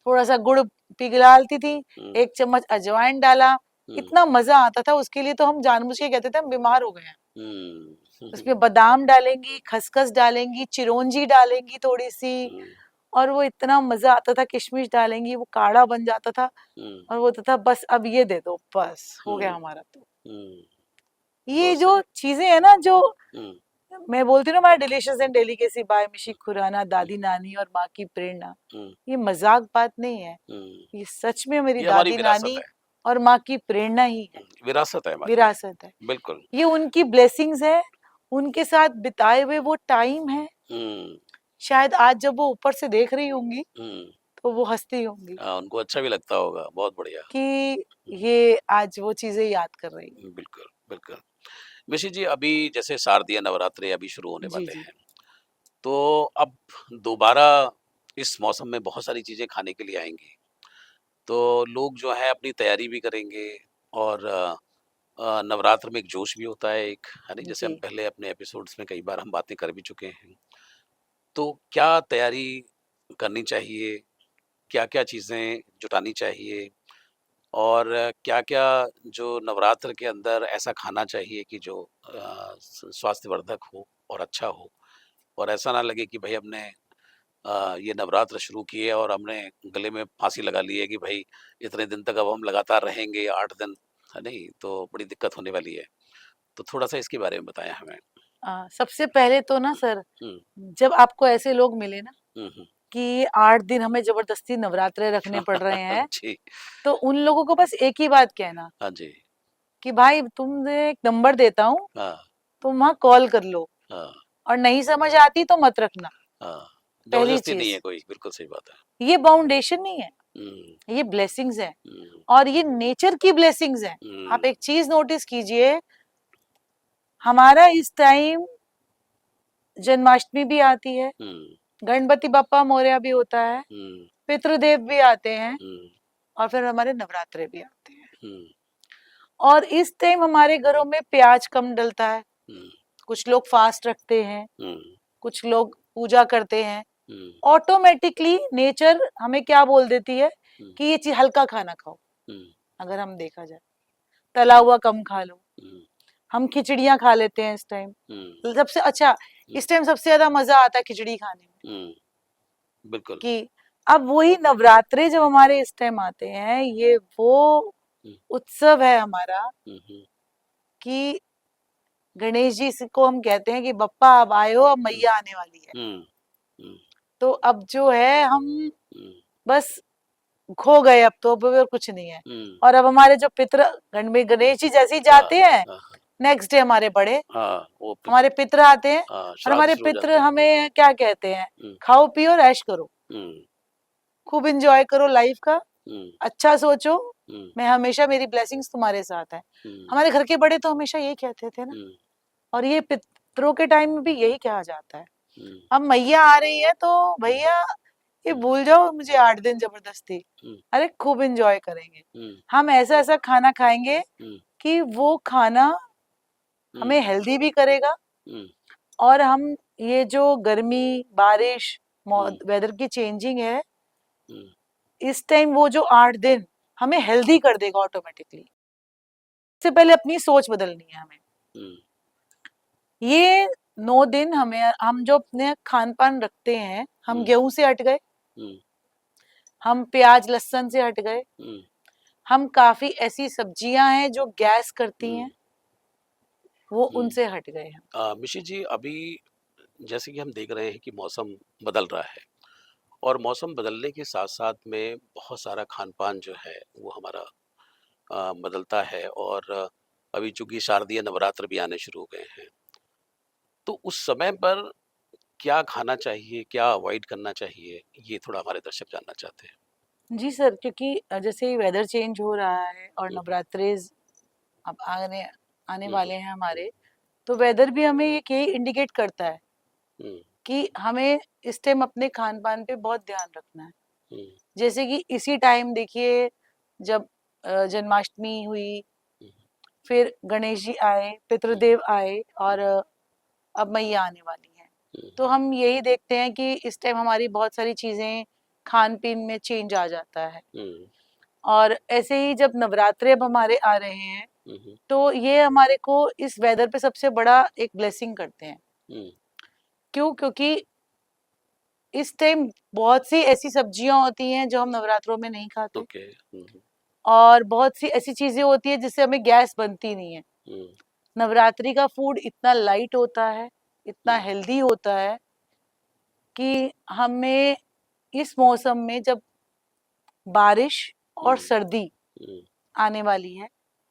S2: थोड़ा सा गुड़ पिघलाती थी,
S1: हुँ,
S2: 1 चम्मच अजवाइन डाला,
S1: हुँ,
S2: इतना मजा आता था, उसके लिए तो हम जानबूझ के कहते थे हम बीमार हो गए हैं।
S1: हुँ,
S2: उसमें बादाम डालेंगी, खसखस डालेंगी, चिरौंजी डालेंगी थोड़ी सी,
S1: हुँ,
S2: और वो इतना मजा आता था, किशमिश डालेंगी, वो काढ़ा बन जाता था।
S1: हुँ,
S2: और वो होता था बस अब ये दे दो, बस हो
S1: हुँ,
S2: गया हमारा तो।
S1: हुँ,
S2: ये
S1: बहुत
S2: जो
S1: सही।
S2: चीजें है ना, जो
S1: हुँ,
S2: मैं बोलती हूँ ना, हमारा डिलीशियस एंड डेलिकेसी बाय मिशी
S1: हुँ,
S2: खुराना,
S1: हुँ,
S2: दादी नानी और माँ की प्रेरणा,
S1: हुँ,
S2: ये मजाक बात नहीं है,
S1: हुँ।
S2: ये सच में मेरी
S1: ये हमारी
S2: दादी
S1: विरासत
S2: नानी
S1: है।
S2: और माँ की प्रेरणा ही है,
S1: विरासत है हमारी ये।
S2: विरासत है।
S1: बिल्कुल।
S2: ये उनकी ब्लेसिंग्स है, उनके साथ बिताए हुए वो टाइम है।
S1: हुँ,
S2: शायद आज जब वो ऊपर से देख रही होंगी
S1: हुँ।
S2: तो वो हंसती होंगी
S1: हाँ, उनको अच्छा भी लगता होगा। बहुत बढ़िया।
S2: कि
S1: हुँ,
S2: ये आज वो चीजें याद कर रही है।
S1: बिल्कुल, बिल्कुल। मिशी जी, अभी जैसे शारदीय नवरात्रे अभी शुरू होने
S2: जी
S1: वाले
S2: जी
S1: हैं। तो अब दोबारा इस मौसम में बहुत सारी चीज़ें खाने के लिए आएँगी। तो लोग जो है अपनी तैयारी भी करेंगे, और नवरात्र में एक जोश भी होता है एक, है नहीं? जैसे हम
S2: जी।
S1: पहले अपने एपिसोड्स में कई बार हम बातें कर भी चुके हैं। तो क्या तैयारी करनी चाहिए? क्या-क्या चीज़ें जुटानी चाहिए? और क्या-क्या जो नवरात्र के अंदर ऐसा खाना चाहिए कि जो स्वास्थ्यवर्धक हो और अच्छा हो, और ऐसा ना लगे कि भाई हमने ये नवरात्र शुरू किए और हमने गले में फांसी लगा ली है कि भाई इतने दिन तक अब हम लगातार रहेंगे, 8 दिन, है नहीं? तो बड़ी दिक्कत होने वाली है। तो थोड़ा सा इसके बारे में बताएं हमें।
S2: सबसे पहले तो ना सर,
S1: हम्म,
S2: जब आपको ऐसे लोग मिले ना
S1: हम्म,
S2: कि 8 दिन हमें जबरदस्ती नवरात्रे रखने पड़ रहे हैं,
S1: जी,
S2: तो उन लोगों को बस एक ही बात कहना
S1: हाँ जी,
S2: कि भाई तुमने एक नंबर देता हूँ,
S1: हाँ,
S2: तुम वहाँ कॉल कर लो,
S1: हाँ,
S2: और नहीं समझ आती तो मत रखना।
S1: हाँ,
S2: पहली
S1: जबरदस्ती नहीं
S2: चीज,
S1: है कोई, बिल्कुल सही बात है।
S2: ये बाउंडेशन नहीं है,
S1: हम्म,
S2: ये ब्लेसिंग्स है,
S1: हम्म,
S2: और ये नेचर की ब्लेसिंग्स है। आप
S1: हम्म,
S2: एक चीज नोटिस कीजिए, हमारा इस टाइम जन्माष्टमी भी आती है,
S1: हम्म,
S2: गणपति बप्पा मोरया भी होता है,
S1: हम्म,
S2: पितृदेव भी आते हैं,
S1: हम्म,
S2: और फिर हमारे नवरात्रे भी आते हैं।
S1: हम्म,
S2: और इस टाइम हमारे घरों में प्याज कम डलता है,
S1: हम्म,
S2: कुछ लोग फास्ट रखते हैं,
S1: हम्म,
S2: कुछ लोग पूजा करते हैं।
S1: हम्म,
S2: ऑटोमेटिकली नेचर हमें क्या बोल देती है
S1: हम्म,
S2: कि ये चीज हल्का खाना खाओ।
S1: हम्म,
S2: अगर हम देखा जाए, तला हुआ कम खा लो,
S1: हम्म,
S2: हम खिचड़ियाँ खा लेते हैं इस टाइम।
S1: हम्म,
S2: सबसे अच्छा,
S1: हम्म,
S2: इस टाइम सबसे ज्यादा मजा आता है खिचड़ी खाने में,
S1: हम्म, बिल्कुल।
S2: कि अब वही नवरात्रे जब हमारे इस टाइम आते हैं, ये वो
S1: हम्म,
S2: उत्सव है हमारा
S1: हम्म,
S2: कि गणेश जी को हम कहते हैं कि बप्पा अब आए हो, अब मैया आने वाली है।
S1: हुँ, हुँ,
S2: तो अब जो है हम
S1: हुँ,
S2: बस खो गए, अब और कुछ नहीं है।
S1: हुँ,
S2: और अब हमारे जो पितृ गणेश जी जैसे ही
S1: हाँ,
S2: जाते हैं,
S1: हाँ, हाँ,
S2: नेक्स्ट डे हमारे बड़े,
S1: हाँ, वो फिर
S2: हमारे पितृ आते हैं। और
S1: श्राद्ध
S2: हमारे
S1: शुरू हो
S2: पितृ
S1: जाते हैं।
S2: हमें क्या कहते हैं,
S1: हुँ,
S2: खाओ पियो और ऐश करो,
S1: हुँ,
S2: खूब एंजॉय करो लाइफ का,
S1: हुँ,
S2: अच्छा सोचो,
S1: हुँ,
S2: मैं हमेशा, मेरी ब्लेसिंग्स तुम्हारे साथ है।
S1: हुँ,
S2: हमारे घर के बड़े तो हमेशा यही कहते थे ना।
S1: हुँ,
S2: और ये पितरों के टाइम में भी यही कहा जाता है।
S1: हुँ,
S2: अब मैया आ रही है तो
S1: हुँ,
S2: भैया ये
S1: हुँ,
S2: भूल जाओ मुझे 8 दिन जबरदस्ती,
S1: हुँ,
S2: अरे खूब एंजॉय करेंगे,
S1: हुँ,
S2: हम ऐसा ऐसा खाना खाएंगे
S1: हुँ,
S2: कि वो खाना
S1: हुँ,
S2: हमें हेल्दी भी करेगा।
S1: हुँ,
S2: और हम ये जो गर्मी बारिश
S1: हुँ,
S2: वेदर की चेंजिंग है,
S1: हुँ,
S2: इस टाइम वो जो 8 दिन हमें हेल्दी कर देगा ऑटोमेटिकली। इससे पहले अपनी सोच बदलनी है हमें।
S1: हुँ,
S2: ये 9 दिन हमें, हम जो अपने खान पान रखते हैं, हम
S1: हुँ,
S2: गेहूं से हट गए,
S1: हुँ,
S2: हम प्याज लहसुन से हट गए,
S1: हुँ,
S2: हम काफी ऐसी सब्जियां हैं जो गैस करती
S1: हुँ,
S2: हैं, वो
S1: हुँ।
S2: उनसे हट गए हम।
S1: मिशी जी, अभी जैसे कि हम देख रहे हैं कि मौसम बदल रहा है और मौसम बदलने के साथ-साथ में बहुत सारा खान-पान जो है वो हमारा बदलता है और अभी चूँकि शारदीय नवरात्र भी आने शुरू हो गए हैं। तो उस समय पर क्या खाना चाहिए, क्या अवॉइड करना चाहिए? ये थोड़ा हमारे दर्शक जानना चाहते हैं।
S2: जी सर, क्योंकि जैसे वेदर चेंज हो रहा है और
S1: हुँ,
S2: नवरात्रेज अब आने आने
S1: हुँ, हुँ,
S2: वाले हैं
S1: हुँ,
S2: हमारे, तो वेदर भी हमें एक यही इंडिकेट करता है
S1: हुँ,
S2: कि हमें इस टाइम अपने खान पान पे बहुत ध्यान रखना है।
S1: हुँ,
S2: जैसे कि इसी टाइम देखिए, जब जन्माष्टमी हुई,
S1: हुँ,
S2: फिर गणेश जी आए,
S1: हुँ,
S2: पितृदेव आए,
S1: हुँ,
S2: और अब मैया आने वाली हैं।
S1: हुँ,
S2: तो हम यही देखते हैं कि इस टाइम हमारी बहुत सारी चीजें खान पीन में चेंज आ जाता है।
S1: हुँ,
S2: और ऐसे ही जब नवरात्रे अब हमारे आ रहे हैं,
S1: हुँ, हुँ,
S2: तो ये हमारे को इस वेदर पे सबसे बड़ा एक ब्लेसिंग करते हैं।
S1: हुँ,
S2: क्यों? क्योंकि इस टाइम बहुत सी ऐसी सब्जियां होती हैं जो हम नवरात्रों में नहीं खाते,
S1: ओके। हुँ, हुँ,
S2: और बहुत सी ऐसी चीजें होती है जिससे हमें गैस बनती नहीं है।
S1: हुँ,
S2: नवरात्रि का फूड इतना लाइट होता है, इतना
S1: हुँ,
S2: हेल्दी होता है कि हमें इस मौसम में, जब बारिश और
S1: हुँ,
S2: सर्दी
S1: हुँ,
S2: आने वाली है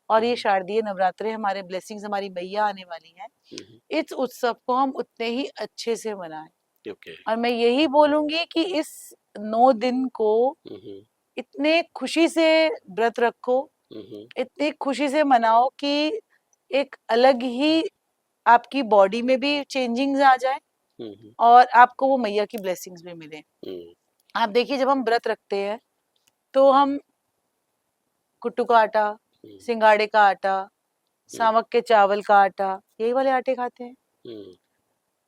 S2: और ये
S1: हुँ,
S2: शारदीय नवरात्रे, हमारे ब्लेसिंग्स, हमारी मैया आने वाली हैं,
S1: हुँ, हुँ,
S2: इस उत्सव को हम उतने ही अच्छे से मनाएं।
S1: ओके।
S2: और मैं यही बोलूंगी कि इस 9 दिन को
S1: हुँ, हुँ,
S2: इतने खुशी से व्रत रखो,
S1: हुँ, हुँ,
S2: इतनी खुशी से मनाओ कि एक अलग ही आपकी बॉडी में भी चेंजिंग्स आ जाए,
S1: हुँ, हुँ,
S2: और आपको वो मैया की ब्लेसिंग्स भी मिले।
S1: हुँ,
S2: आप देखिए, जब हम व्रत रखते हैं तो हम कुट्टू का आटा,
S1: हुँ,
S2: सिंगाड़े का आटा,
S1: हुँ,
S2: सावक के चावल का आटा, यही वाले आटे खाते हैं।
S1: हुँ,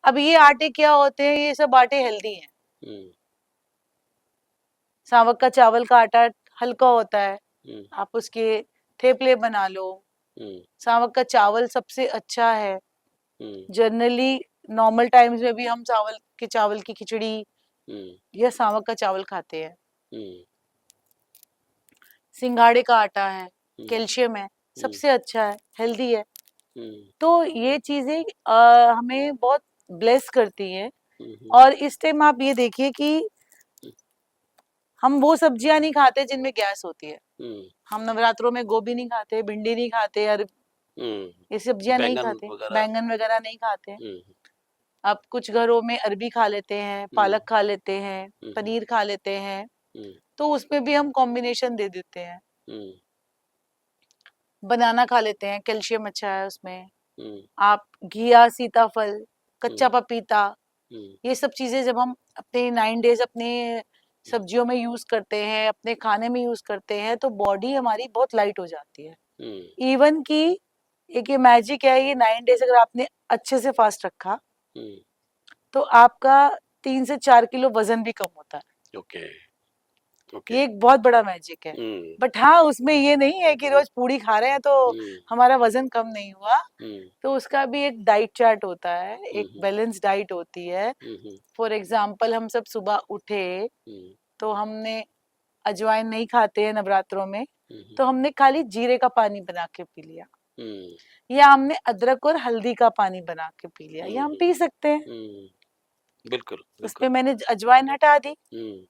S2: अब ये आटे क्या होते हैं? ये सब आटे हेल्दी हैं।
S1: हुँ,
S2: सावक का चावल का आटा हल्का होता है,
S1: हुँ,
S2: आप उसके थेपले बना लो।
S1: हुँ,
S2: सावक का चावल सबसे अच्छा है।
S1: हुँ,
S2: जनरली नॉर्मल टाइम्स में भी हम चावल की खिचड़ी
S1: हुँ,
S2: या सावक का चावल खाते हैं।
S1: हुँ,
S2: सिंगाड़े का आटा है,
S1: हुँ,
S2: कैल्शियम है,
S1: हुँ,
S2: सबसे अच्छा है, हेल्दी है।
S1: हुँ,
S2: तो ये चीजें हमें बहुत ब्लेस करती हैं।
S1: हुँ, हुँ,
S2: और इस टाइम आप ये देखिए कि हम वो सब्जियां नहीं खाते जिनमें गैस होती है।
S1: हुँ,
S2: हम नवरात्रों में गोभी नहीं खाते, भिंडी नहीं खाते, और
S1: हुँ,
S2: ये सब्जियां नहीं
S1: बैंगन
S2: खाते,
S1: वगैरह।
S2: बैंगन वगैरह नहीं खाते।
S1: हुँ,
S2: अब कुछ घरों में अरबी खा लेते हैं,
S1: हुँ,
S2: पालक खा लेते हैं,
S1: हुँ, हुँ,
S2: पनीर खा लेते हैं,
S1: हुँ,
S2: तो उसमें भी हम कॉम्बिनेशन दे देते हैं।
S1: हुँ,
S2: बनाना खा लेते हैं, कैल्शियम अच्छा है उसमें।
S1: हुँ,
S2: आप घिया, सीताफल,
S1: हुँ,
S2: कच्चा पपीता,
S1: हुँ,
S2: ये सब चीजें जब हम अपने 9 डेज अपने
S1: हुँ,
S2: सब्जियों में यूज करते हैं, अपने खाने में यूज करते हैं, तो बॉडी हमारी बहुत लाइट हो जाती है।
S1: हुँ,
S2: इवन कि एक ये मैजिक है, ये 9 डेज अगर आपने अच्छे से फास्ट रखा,
S1: हुँ,
S2: तो आपका 3 से 4 किलो वजन भी कम होता है।
S1: Okay, okay.
S2: ये एक बहुत बड़ा मैजिक है।
S1: हुँ,
S2: बट हाँ, उसमें ये नहीं है कि रोज पूड़ी खा रहे हैं तो
S1: हुँ,
S2: हमारा वजन कम नहीं हुआ।
S1: हुँ,
S2: तो उसका भी एक डाइट चार्ट होता है,
S1: हुँ,
S2: एक
S1: हुँ,
S2: बैलेंस डाइट होती है।
S1: हुँ, हुँ,
S2: फॉर एग्जाम्पल, हम सब सुबह उठे
S1: हुँ,
S2: तो हमने अजवाइन नहीं खाते हैं नवरात्रों में,
S1: हुँ, हुँ,
S2: तो हमने खाली जीरे का पानी बना के पी लिया।
S1: हुँ,
S2: या हमने अदरक और हल्दी का पानी बना के पी लिया,
S1: हुँ,
S2: या हम
S1: हुँ,
S2: पी सकते हैं।
S1: हुँ, बिल्कुल, बिल्कुल।
S2: उसमें मैंने अजवाइन हटा दी।
S1: हुँ,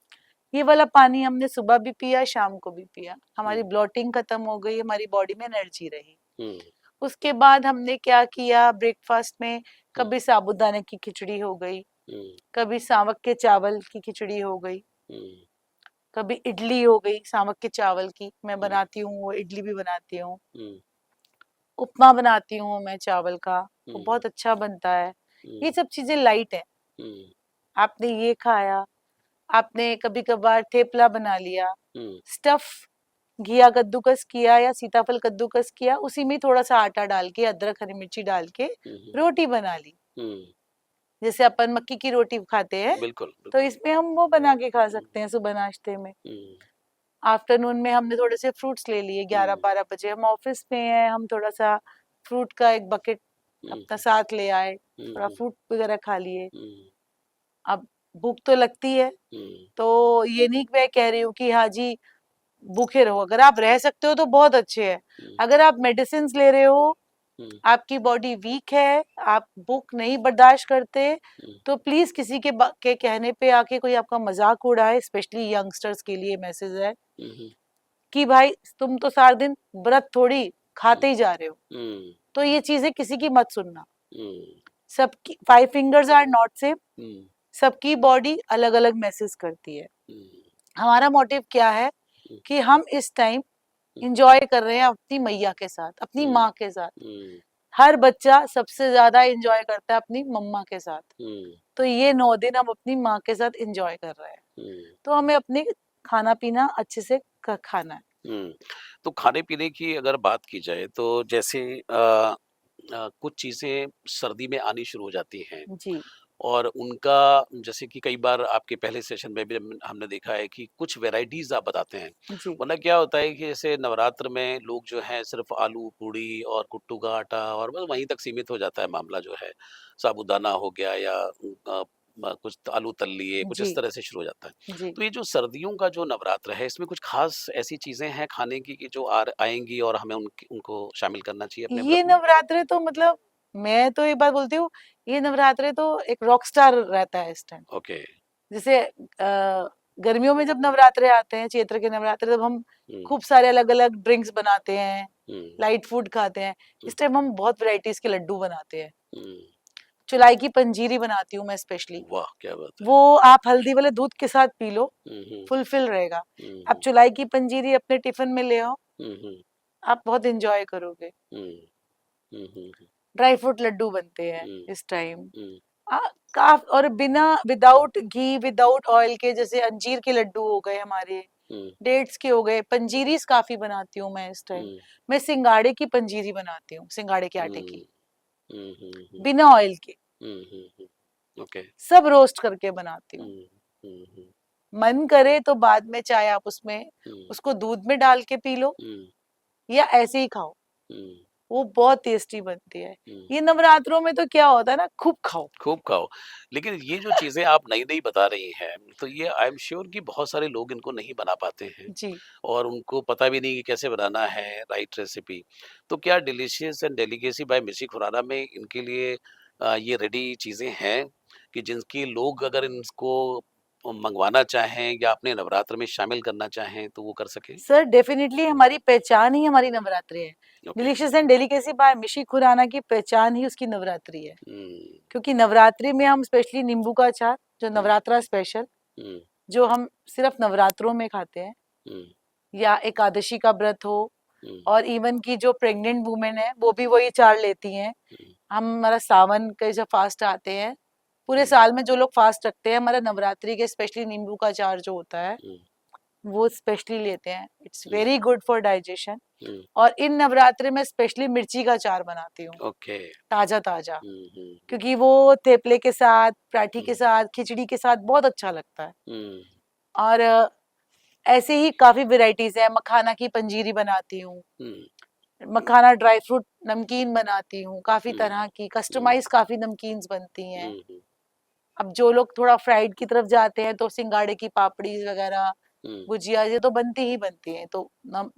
S2: ये वाला पानी हमने सुबह भी पिया, शाम को भी पिया। हमारी
S1: हुँ,
S2: ब्लॉटिंग खत्म हो गई, हमारी बॉडी में एनर्जी रही।
S1: हुँ,
S2: उसके बाद हमने क्या किया, ब्रेकफास्ट में
S1: हुँ,
S2: कभी साबूदाने की खिचड़ी हो गई,
S1: हुँ,
S2: कभी सावक के चावल की खिचड़ी हो गई,
S1: हुँ,
S2: कभी इडली हो गई सावक के चावल की, मैं
S1: हुँ,
S2: बनाती हूँ, वो इडली भी बनाती हूँ।
S1: हुँ,
S2: उपमा बनाती हूँ मैं चावल का, वो
S1: हुँ,
S2: बहुत अच्छा बनता है।
S1: हुँ,
S2: ये सब चीजें लाइट है।
S1: हुँ,
S2: आपने ये खाया, आपने कभी कभार थेपला बना लिया,
S1: हुँ,
S2: स्टफ घिया कद्दूकस किया या सीताफल कद्दूकस किया, उसी में थोड़ा सा आटा डाल के, अदरक हरी मिर्ची डाल के
S1: हुँ,
S2: रोटी बना ली।
S1: हुँ,
S2: जैसे अपन मक्की की रोटी खाते हैं,
S1: बिल्कुल,
S2: तो
S1: बिल्कुल।
S2: इसमें हम वो बना के खा
S1: हुँ,
S2: सकते हैं सुबह नाश्ते में।
S1: हुँ,
S2: आफ्टरनून में हमने थोड़े से फ्रूट्स ले लिए, ग्यारह
S1: हुँ,
S2: बारह बजे हम ऑफिस में हैं, हम थोड़ा सा फ्रूट का एक बकेट
S1: हुँ,
S2: अपना साथ ले आए,
S1: हुँ,
S2: थोड़ा
S1: हुँ,
S2: फ्रूट वगैरह खा लिए।
S1: हुँ,
S2: अब भूख तो लगती है,
S1: हुँ,
S2: तो ये नहीं मैं कह रही हूँ कि हाँ जी भूखे रहो, अगर आप
S1: हुँ,
S2: रह सकते हो तो बहुत अच्छे है।
S1: हुँ,
S2: अगर आप मेडिसिन ले रहे हो,
S1: हुँ,
S2: आपकी बॉडी वीक है, आप भूख नहीं बर्दाश्त करते,
S1: हुँ,
S2: तो प्लीज किसी के कहने पे आके कोई आपका मजाक उड़ाए, स्पेशली यंगस्टर्स के लिए मैसेज है
S1: हुँ, हुँ,
S2: कि भाई तुम तो सारा दिन व्रत थोड़ी
S1: हुँ,
S2: खाते ही जा रहे हो।
S1: हुँ,
S2: तो ये चीजें किसी की मत सुनना।
S1: हुँ,
S2: सबकी 5 फिंगर्स आर नॉट सेम।
S1: हुँ,
S2: सबकी बॉडी अलग अलग मैसेज करती है।
S1: हुँ,
S2: हमारा मोटिव क्या है
S1: हुँ,
S2: कि हम इस टाइम
S1: हुँ,
S2: इंजॉय कर रहे हैं अपनी मैया के साथ, अपनी
S1: हुँ,
S2: माँ के साथ।
S1: हुँ,
S2: हर बच्चा सबसे ज्यादा इंजॉय करता है अपनी मम्मा के साथ।
S1: हुँ,
S2: तो ये 9 दिन हम अपनी माँ के साथ इंजॉय कर रहे हैं,
S1: हुँ,
S2: तो हमें अपने खाना पीना अच्छे से खाना है।
S1: हुँ। तो खाने-पीने की अगर बात की जाए तो जैसे कुछ चीज़ें सर्दी में आनी शुरू हो जाती हैं
S2: जी
S1: और उनका जैसे कि कई बार आपके पहले सेशन में भी हमने देखा है कि कुछ वैराइटीज़ आप बताते हैं।
S2: जी
S1: वरना क्या होता है कि जैसे नवरात्र में लोग जो हैं सिर्फ़ आलू, पूड़ी और कुट्टू का आटा और बस वहीं तक सीमित हो जाता है मामला जो है। साबूदाना हो गया या कुछ आलू तल लिए, कुछ
S2: जी
S1: इस तरह से शुरू हो जाता है।
S2: जी।
S1: तो ये जो सर्दियों का जो नवरात्र है, इसमें कुछ ख़ास ऐसी चीज़ें हैं खाने की कि जो आएँगी और हमें उनको शामिल करना चाहिए अपने व्रत
S2: ये
S1: में?
S2: नवरात्रे तो मतलब मैं तो एक बात बोलती हूँ, ये नवरात्रे तो एक रॉक स्टार रहता है इस टाइम।
S1: ओके।
S2: जैसे गर्मियों में जब नवरात्रे आते हैं, चैत्र के नवरात्रे, तब हम
S1: हुँ,
S2: खूब सारे अलग अलग ड्रिंक्स बनाते हैं,
S1: हुँ,
S2: लाइट फूड खाते हैं।
S1: हुँ,
S2: इस टाइम हम बहुत वैरायटीज के लड्डू बनाते हैं।
S1: हुँ।
S2: चुलाई की पंजीरी बनाती हूँ मैं स्पेशली।
S1: वाह! क्या बात है।
S2: वो आप हल्दी वाले दूध के साथ पी लो,
S1: हुँ, हुँ,
S2: फुलफिल रहेगा।
S1: हुँ,
S2: आप
S1: हुँ,
S2: चुलाई की पंजीरी अपने टिफिन में ले आओ,
S1: हुँ, हुँ,
S2: आप बहुत एंजॉय करोगे।
S1: हुँ, हुँ, हुँ, हुँ,
S2: ड्राई फ्रूट लड्डू बनते हैं
S1: हुँ,
S2: इस टाइम।
S1: हुँ,
S2: काफ और बिना विदाउट घी विदाउट ऑयल के, जैसे अंजीर के लड्डू हो गए हमारे,
S1: हुँ,
S2: डेट्स के हो गए, पंजीरीज काफी बनाती हूँ मैं इस टाइम।
S1: हुँ,
S2: मैं सिंगाड़े की पंजीरी बनाती हूँ, सिंगाड़े के आटे
S1: हुँ,
S2: की,
S1: हुँ, हुँ, हुँ,
S2: बिना ऑयल के।
S1: हुँ, हुँ, हुँ। ओके।
S2: सब रोस्ट करके बनाती हूँ।
S1: हुँ, हुँ, हुँ,
S2: मन करे तो बाद में चाहे आप उसमें
S1: हुँ,
S2: उसको दूध में डाल के पी लो,
S1: हुँ,
S2: या ऐसे ही खाओ,
S1: हुँ,
S2: वो बहुत टेस्टी बनती है।
S1: हुँ।
S2: ये नवरात्रों में तो क्या होता है ना, खूब खाओ।
S1: खूब खाओ। लेकिन ये जो चीज़ें आप नई-नई बता रही हैं, तो ये आई एम श्योर कि बहुत सारे लोग इनको नहीं बना पाते हैं
S2: जी
S1: और उनको पता भी नहीं कि कैसे बनाना है राइट रेसिपी। तो क्या डिलीशियस एंड डेलिकेसी बाय मिर्ची खुराना में इनके लिए ये रेडी चीज़ें हैं कि जिनकी लोग अगर इनको मँगवाना चाहें या अपने नवरात्र में शामिल करना चाहें, तो वो कर सकें?
S2: सर, डेफिनेटली हमारी पहचान ही हमारी नवरात्रि है।
S1: Okay.
S2: Delicious and delicacy by Mishi Khurana की पहचान ही उसकी नवरात्रि है।
S1: हुँ,
S2: क्योंकि नवरात्रि में हम स्पेशली नींबू का अचार, जो
S1: हुँ,
S2: नवरात्रा स्पेशल,
S1: हुँ,
S2: जो हम सिर्फ नवरात्रों में खाते हैं,
S1: हुँ,
S2: या एकादशी का व्रत हो,
S1: हुँ,
S2: और इवन की जो प्रेग्नेंट वुमेन है वो भी वही अचार लेती हैं।
S1: हुँ,
S2: हमारा सावन के जो फास्ट आते हैं, पूरे
S1: हुँ,
S2: साल में जो लोग फास्ट रखते हैं, हमारा नवरात्रि के स्पेशली नींबू का अचार जो होता है,
S1: हुँ,
S2: वो स्पेशली लेते हैं। It's
S1: hmm,
S2: very good for digestion.
S1: Hmm,
S2: और इन नवरात्रि में स्पेशली मिर्ची का अचार बनाती हूँ,
S1: ओके।
S2: ताजा ताजा,
S1: हुँ, हुँ, हुँ,
S2: क्योंकि वो थेपले के साथ, पराठी के
S1: हुँ,
S2: साथ, खिचड़ी के साथ बहुत अच्छा लगता है।
S1: हुँ,
S2: और ऐसे ही काफी वेराइटीज है। मखाना की पंजीरी बनाती हूँ,
S1: हुँ,
S2: मखाना ड्राई फ्रूट नमकीन बनाती हूँ, काफी
S1: हुँ,
S2: तरह की
S1: हुँ,
S2: कस्टमाइज काफी नमकीन्स बनती हैं।
S1: हुँ, हुँ,
S2: अब जो लोग थोड़ा फ्राइड की तरफ जाते हैं, तो सिंगाड़े की पापड़ी वगैरह, गुजिया ये तो बनती ही बनती है, तो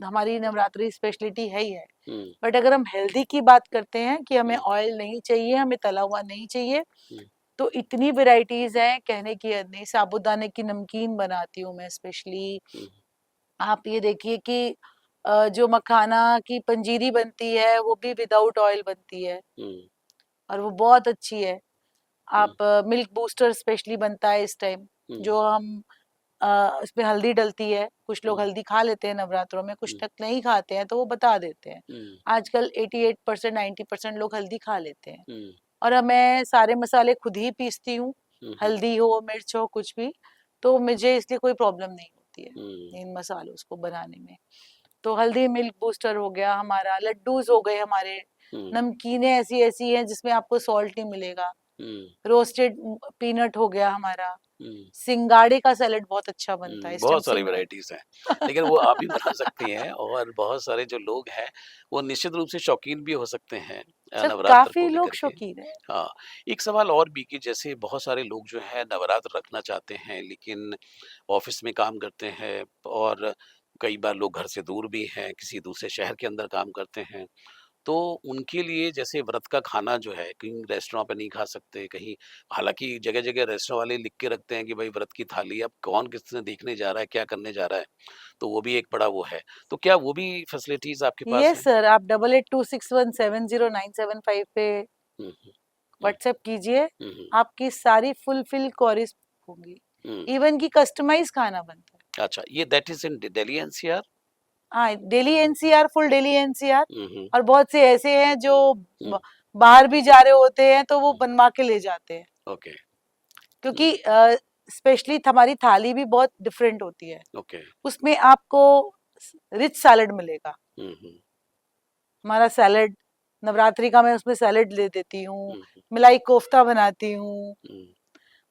S2: हमारी नवरात्रि स्पेशलिटी है ही है।
S1: हम्म,
S2: बट अगर हम हेल्दी की बात करते हैं कि हमें
S1: हम्म,
S2: ऑयल नहीं चाहिए, हमें तला हुआ नहीं चाहिए,
S1: हम्म,
S2: तो इतनी वेराइटीज हैं कहने की हद नहीं। साबूदाने की नमकीन बनाती हूँ मैं स्पेशली।
S1: हम्म,
S2: आप ये देखिए कि जो मखाना की पंजीरी बनती है वो भी विदाउट ऑयल बनती है
S1: हम्म,
S2: और वो बहुत अच्छी है।
S1: हम्म,
S2: आप मिल्क बूस्टर स्पेशली बनता है इस टाइम,
S1: हम्म,
S2: जो हम उसमें हल्दी डलती है। कुछ लोग
S1: हम्म,
S2: हल्दी खा लेते हैं नवरात्रों में, कुछ
S1: हम्म,
S2: तक नहीं खाते हैं, तो वो बता देते हैं।
S1: हम्म,
S2: आजकल 88% 90% लोग हल्दी खा लेते हैं।
S1: हम्म,
S2: और अब मैं सारे मसाले खुद ही पीसती हूँ,
S1: हम्म,
S2: हल्दी हो मिर्च हो कुछ भी, तो मुझे इसलिए कोई प्रॉब्लम नहीं होती
S1: हम्म,
S2: है इन मसालों को बनाने में। तो हल्दी मिल्क बूस्टर हो गया हमारा, लड्डूज हो गए हमारे,
S1: हम्म,
S2: नमकीनें ऐसी ऐसी हैं जिसमें आपको सॉल्ट नहीं मिलेगा,
S1: हम्म,
S2: रोस्टेड पीनट हो गया हमारा,
S1: हम्म,
S2: सिंगाड़े का सैलेड बहुत अच्छा बनता है इस टाइम
S1: बहुत सारी
S2: सिंगाड़ा।
S1: वैराइटीज़ हैं। लेकिन वो आप भी बना सकती हैं और बहुत सारे जो लोग हैं, वो निश्चित रूप से शौकीन भी हो सकते हैं
S2: सर
S1: नवरात्र को
S2: काफी लोग
S1: लेकर के।
S2: शौकीन है।
S1: हाँ, एक सवाल और भी कि जैसे बहुत सारे लोग जो हैं नवरात्र रखना चाहते हैं, लेकिन ऑफ़िस में काम करते हैं और कई बार लोग घर से दूर भी हैं, किसी दूसरे शहर के अंदर काम करते हैं। तो उनके लिए जैसे व्रत का खाना जो है कहीं रेस्टोरेंट पे नहीं खा सकते, कहीं हालाँकि जगह-जगह रेस्टोरेंट वाले लिख के रखते हैं कि भाई व्रत की थाली अब कौन किसने देखने जा रहा है, क्या करने जा रहा है, तो वो भी एक बड़ा वो है। तो क्या वो भी फैसिलिटीज़ आपके पास
S2: यस
S1: हैं?
S2: सर, आप 8826170975 पे
S1: हुँ, हुँ, हुँ,
S2: व्हाट्सएप कीजिए,
S1: हुँ, हुँ,
S2: आपकी सारी फुलफिल क्वेरीज होंगी।
S1: हुँ।
S2: इवन की कस्टमाइज खाना बनता है।
S1: अच्छा, ये that is in Delhi NCR?
S2: हाँ, Delhi NCR, full Delhi NCR.
S1: Hmm, hmm,
S2: और बहुत से ऐसे हैं जो
S1: हुँ,
S2: बाहर भी जा रहे होते हैं तो वो
S1: हुँ,
S2: बनवा के ले जाते हैं,
S1: ओके, हुँ,
S2: क्योंकि स्पेशली हमारी थाली भी बहुत डिफरेंट होती है।
S1: ओके,
S2: उसमें आपको रिच सैलेड मिलेगा।
S1: हुँ, हुँ,
S2: हमारा सैलेड नवरात्रि का मैं उसमें सैलेड ले देती हूँ,
S1: हुँ, हुँ,
S2: मलाई कोफ्ता बनाती हूँ,
S1: हुँ,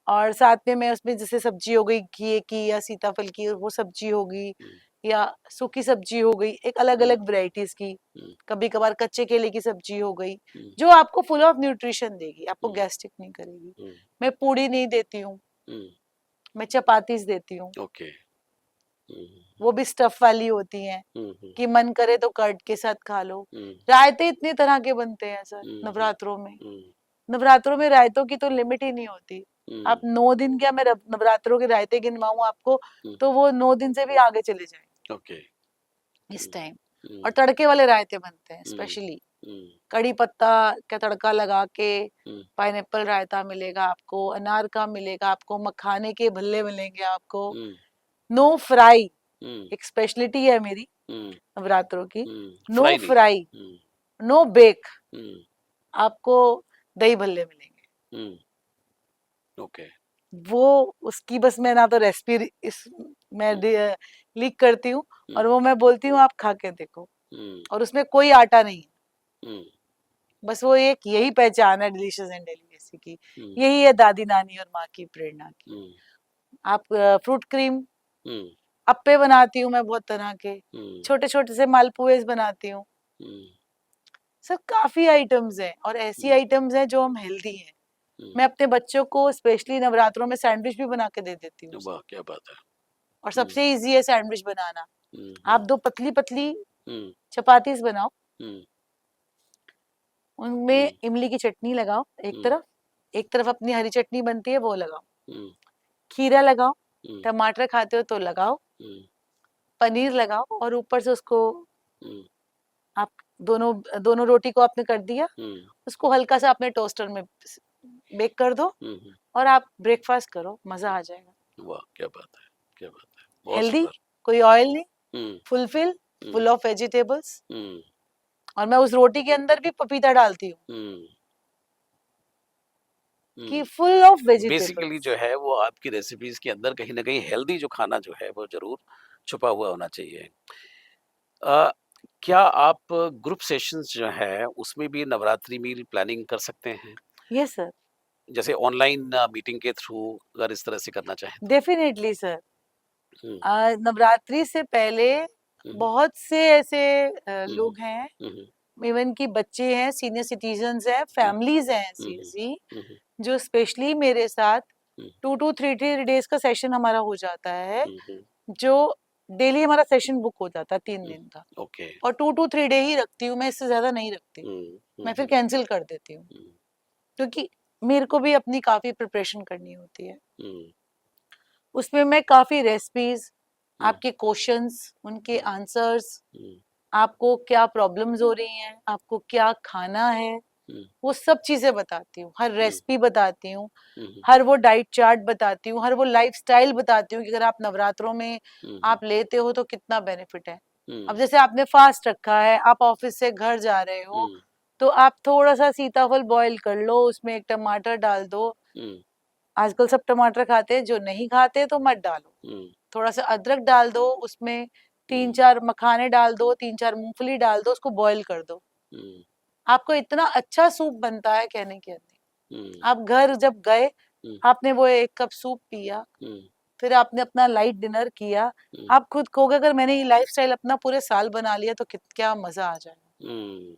S2: और साथ में मैं उसमें जैसे सब्जी हो गई घिए की या सीताफल की, वो सब्जी होगी
S1: हुँ,
S2: या सूखी सब्जी हो गई, एक अलग
S1: हुँ,
S2: अलग वैरायटीज की।
S1: हुँ,
S2: कभी कभार कच्चे केले की सब्जी हो गई,
S1: हुँ,
S2: जो आपको फुल ऑफ न्यूट्रिशन देगी, आपको
S1: हुँ,
S2: गैस्ट्रिक नहीं करेगी।
S1: हुँ,
S2: मैं पूड़ी नहीं देती हूँ,
S1: हुँ,
S2: मैं चपातीस देती हूँ।
S1: ओके, हुँ,
S2: वो भी स्टफ वाली होती हैं
S1: हुँ, हुँ,
S2: कि मन करे तो कर्ड के साथ खा लो।
S1: हुँ,
S2: रायते इतने तरह के बनते हैं सर
S1: हुँ, हुँ,
S2: नवरात्रों में।
S1: हुँ,
S2: नवरात्रों में रायतों की तो लिमिट ही नहीं होती। आप
S1: हुँ,
S2: 9 दिन क्या, मैं नवरात्रों के रायते गिनवाऊं आपको,
S1: हुँ,
S2: तो वो 9 दिन से भी आगे चले जाए
S1: ओके,
S2: इस
S1: हुँ,
S2: टाइम। और
S1: हुँ,
S2: तड़के वाले रायते बनते हैं
S1: हुँ,
S2: स्पेशली,
S1: हुँ,
S2: कड़ी पत्ता का तड़का लगा के।
S1: हुँ,
S2: पाइनएप्पल रायता मिलेगा आपको, अनार का मिलेगा आपको, मखाने के भल्ले मिलेंगे आपको।
S1: हुँ,
S2: नो फ्राई
S1: हुँ,
S2: एक स्पेशलिटी है मेरी
S1: हुँ,
S2: नवरात्रों की।
S1: हुँ,
S2: नो
S1: फ्राई नहीं।
S2: फ्राई,
S1: हुँ,
S2: नो बेक,
S1: हुँ,
S2: आपको दही भल्ले मिलेंगे।
S1: हुँ, ओके,
S2: वो उसकी बस मैं ना तो रेसिपी इस मैं
S1: हुँ,
S2: लीक करती हूँ,
S1: हुँ,
S2: और वो मैं बोलती हूँ आप खा के देखो।
S1: हुँ,
S2: और उसमें कोई आटा नहीं है,
S1: हुँ,
S2: बस वो एक यही पहचान है डिलीशियस एंड डेलीकेसी की।
S1: हुँ,
S2: यही है दादी नानी और माँ की प्रेरणा की।
S1: हुँ,
S2: आप फ्रूट क्रीम,
S1: हुँ,
S2: अप्पे बनाती हूँ मैं बहुत तरह के,
S1: हुँ,
S2: छोटे छोटे से मालपुए बनाती हूँ।
S1: हुँ,
S2: सर काफी आइटम्स हैं, और ऐसी
S1: हुँ,
S2: आइटम्स हैं जो हम हेल्दी हैं।
S1: हुँ,
S2: मैं अपने बच्चों को स्पेशली नवरात्रों में सैंडविच भी बना के दे देती हूँ सर।
S1: वाह! क्या बात है।
S2: और
S1: हुँ,
S2: सबसे इजी है सैंडविच बनाना।
S1: हुँ,
S2: आप
S1: हुँ,
S2: दो पतली पतली
S1: हुँ,
S2: चपातीस बनाओ,
S1: हुँ,
S2: उनमें
S1: हुँ,
S2: इमली की चटनी लगाओ
S1: हुँ,
S2: एक तरफ अपनी हरी चटनी बनती है वो लगाओ,
S1: हुँ,
S2: खीरा लगाओ,
S1: हुँ,
S2: टमाटर खाते हो तो लगाओ,
S1: हुँ,
S2: पनीर लगाओ, और ऊपर से उसको
S1: हुँ,
S2: आप दोनों दोनों रोटी को आपने कर दिया,
S1: हुँ,
S2: उसको हल्का सा अपने टोस्टर में बेक कर दो,
S1: हुँ, हुँ,
S2: और आप ब्रेकफास्ट करो, मजा आ जाएगा।
S1: वाह! क्या बात है, क्या बात है। बहुत
S2: हेल्दी,
S1: सुंदर।
S2: कोई ऑयल नहीं,
S1: hmm,
S2: fulfil,
S1: hmm,
S2: full of vegetables.
S1: Hmm,
S2: और मैं उस रोटी के अंदर भी पपीता डालती हूँ
S1: हुँ,
S2: कि
S1: हुँ।
S2: फुल ऑफ
S1: बेसिकली जो
S2: वेजिटेबल्स।
S1: है वो आपकी रेसिपीज़ के अंदर कहीं न कहीं हेल्दी जो खाना जो है वो ज़रूर छुपा हुआ होना चाहिए। अ, क्या आप ग्रुप सेशंस जो है उसमें भी नवरात्रि मील प्लानिंग कर सकते हैं?
S2: यस सर,
S1: जैसे ऑनलाइन मीटिंग के थ्रू अगर इस तरह से करना चाहें तो?
S2: Definitely sir.
S1: हुँ,
S2: नवरात्रि से पहले
S1: हुँ, हुँ,
S2: बहुत से ऐसे
S1: हुँ,
S2: लोग हैं,
S1: हुँ, हुँ,
S2: इवन की बच्चे हैं, सीनियर सिटीजन्स हैं,
S1: हुँ,
S2: फैमिलीज हैं
S1: हुँ,
S2: ऐसी
S1: हुँ,
S2: ऐसी,
S1: हुँ, हुँ,
S2: जो स्पेशली मेरे साथ
S1: हुँ,
S2: 2 to 3 डेज का सेशन हमारा हो जाता है
S1: हुँ, हुँ,
S2: जो डेली हमारा सेशन बुक हो जाता है 3 दिन का,
S1: ओके।
S2: और 2 to 3 डे ही रखती हूँ मैं, इससे ज़्यादा नहीं रखती। मैं फिर कैंसल कर देती हूँ, क्योंकि मेरे को भी अपनी काफ़ी प्रिपरेशन करनी होती है। उसमें मैं काफ़ी रेसिपीज़, आपके क्वेश्चंस, उनके आंसर्स, आपको क्या प्रॉब्लम्स हो रही हैं, आपको क्या खाना है, वो सब चीज़ें बताती हूँ। हर रेसिपी बताती हूँ, हर वो डाइट चार्ट बताती हूँ, हर वो लाइफस्टाइल बताती हूँ कि अगर आप नवरात्रों में आप लेते हो तो कितना बेनिफिट है। अब जैसे आपने फास्ट रखा है, आप ऑफिस से घर जा रहे हो, तो आप थोड़ा सा सीताफल बॉईल कर लो, उसमें एक टमाटर डाल दो। आजकल सब टमाटर खाते हैं, जो नहीं खाते तो मत डालो। थोड़ा सा अदरक डाल दो, उसमें 3-4 मखाने डाल दो, 3-4 मूंगफली डाल दो, उसको बॉईल कर दो। आपको इतना अच्छा सूप बनता है कहने की हद नहीं। आप घर जब गए, आपने वो 1 कप सूप पिया, फिर आपने अपना लाइट डिनर किया, आप खुद कहोगे अगर मैंने ये लाइफस्टाइल अपना पूरे साल बना लिया तो क्या मजा आ जाएगा।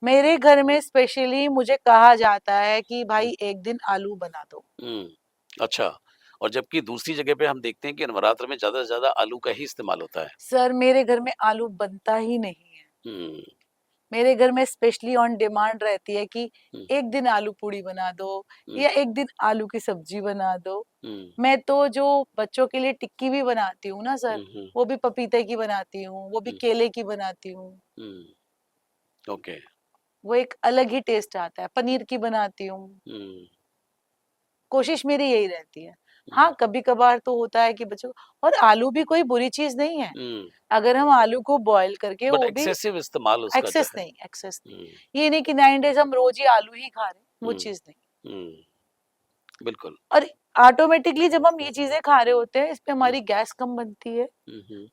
S2: मेरे घर में स्पेशली मुझे कहा जाता है कि भाई एक दिन आलू बना दो।
S1: अच्छा, और जबकि दूसरी जगह पे हम देखते हैं कि नवरात्र में ज़्यादा से ज़्यादा आलू का ही इस्तेमाल होता है।
S2: सर मेरे घर में आलू बनता ही नहीं है। मेरे घर में स्पेशली ऑन डिमांड रहती है कि एक दिन आलू पूड़ी बना दो, या एक दिन आलू की सब्जी बना दो। मैं तो जो बच्चों के लिए टिक्की भी बनाती हूँ ना सर, वो भी पपीते की बनाती हूँ, वो भी केले की बनाती हूँ।
S1: ओके।
S2: वो एक अलग ही टेस्ट आता है। पनीर की बनाती हूँ। कोशिश मेरी यही रहती है। हाँ, कभी कभार तो होता है कि बच्चों, और आलू भी कोई बुरी चीज नहीं है। अगर हम आलू को बॉईल करके,
S1: बट
S2: वो भी
S1: एक्सेसिव इस्तेमाल उसका जो
S2: एक्सेस
S1: है।
S2: नहीं, एक्सेस नहीं। ये नहीं कि 9 डेज हम रोज ही आलू ही खा रहे हैं, वो चीज नहीं।
S1: बिल्कुल।
S2: और ऑटोमेटिकली जब हम ये चीजें खा रहे होते हैं, इसमें हमारी गैस कम बनती है,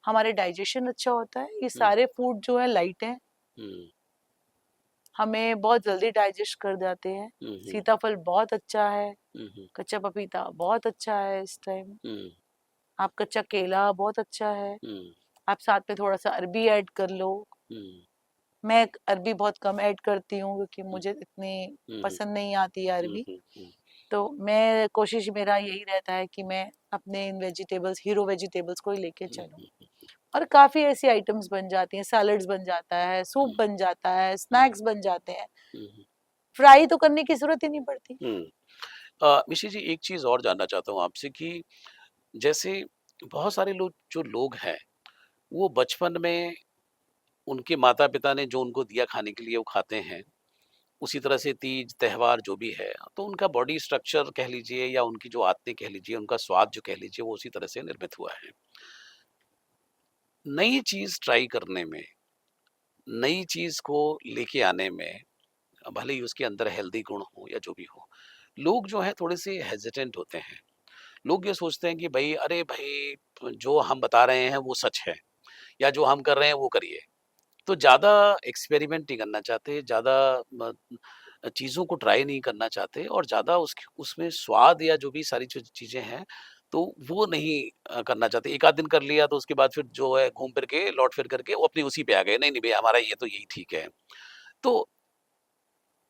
S2: हमारे डाइजेशन अच्छा होता है। ये सारे फूड जो है लाइट हैं, हमें बहुत जल्दी डाइजेस्ट कर जाते हैं। सीताफल बहुत अच्छा है, कच्चा पपीता बहुत अच्छा है इस टाइम, आप कच्चा केला बहुत अच्छा है। आप साथ में थोड़ा सा अरबी ऐड कर लो। मैं अरबी बहुत कम ऐड करती हूँ, क्योंकि मुझे इतनी पसंद नहीं आती है अरबी। तो मैं कोशिश, मेरा यही रहता है कि मैं अपने इन वेजिटेबल्स, हीरो वेजिटेबल्स को ही लेके चलूं। और काफी ऐसी आइटम्स बन जाती हैं, सैलड्स बन जाता है, सूप बन जाता है, स्नैक्स बन जाते हैं। फ्राई तो करने की जरूरत ही नहीं पड़ती।
S1: मिशी जी, एक चीज और जानना चाहता हूँ आपसे कि जैसे बहुत सारे लोग, जो लोग हैं, वो बचपन में उनके माता पिता ने जो उनको दिया खाने के लिए वो खाते हैं, उसी तरह से तीज त्योहार जो भी है, तो उनका बॉडी स्ट्रक्चर कह लीजिए या उनकी जो आदतें कह लीजिए, उनका स्वाद जो कह लीजिए, वो उसी तरह से निर्मित हुआ है। नई चीज ट्राई करने में, नई चीज को लेके आने में, भले ही उसके अंदर हेल्दी गुण हो या जो भी हो, लोग जो है थोड़े से हेजिटेंट होते हैं। लोग ये सोचते हैं कि भाई, अरे भाई, जो हम बता रहे हैं वो सच है, या जो हम कर रहे हैं वो करिए। तो ज़्यादा एक्सपेरिमेंट नहीं करना चाहते, ज़्यादा चीज़ों को ट्राई नहीं करना चाहते, और ज़्यादा उसमें स्वाद या जो भी सारी चीज़ें हैं, तो वो नहीं करना चाहते। एक आध दिन कर लिया तो उसके बाद फिर जो है घूम फिर के, लौट फिर करके वो अपनी उसी पे आ गए, नहीं नहीं भैया, हमारा ये तो यही ठीक है। तो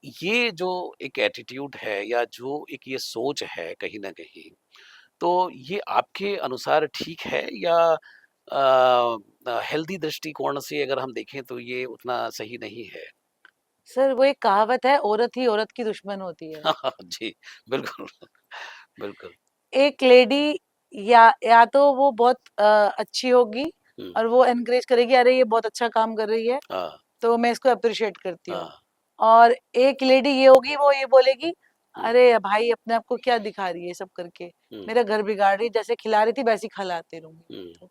S1: ये जो एक एटीट्यूड है, या जो एक ये सोच है कहीं न कहीं, तो ये आपके अनुसार ठीक है, या हेल्दी दृष्टिकोण से अगर हम देखें तो ये उतना सही नहीं है?
S2: सर वो एक कहावत है, औरत ही औरत की दुश्मन होती है।
S1: जी, बिल्कुल, बिल्कुल।
S2: एक लेडी, या तो वो बहुत अच्छी होगी
S1: हुँ,
S2: और वो एनकरेज करेगी, अरे ये बहुत अच्छा काम कर रही है,
S1: हाँ,
S2: तो मैं इसको अप्रिशिएट करती हूँ।
S1: हाँ,
S2: और एक लेडी ये होगी, वो ये बोलेगी,
S1: हुँ,
S2: अरे भाई अपने आप को क्या दिखा रही है सब करके,
S1: हुँ,
S2: मेरा घर बिगाड़ रही है, जैसे खिला रही थी वैसे ही खिलाते रहूंगी मैं
S1: हुँ,
S2: तो।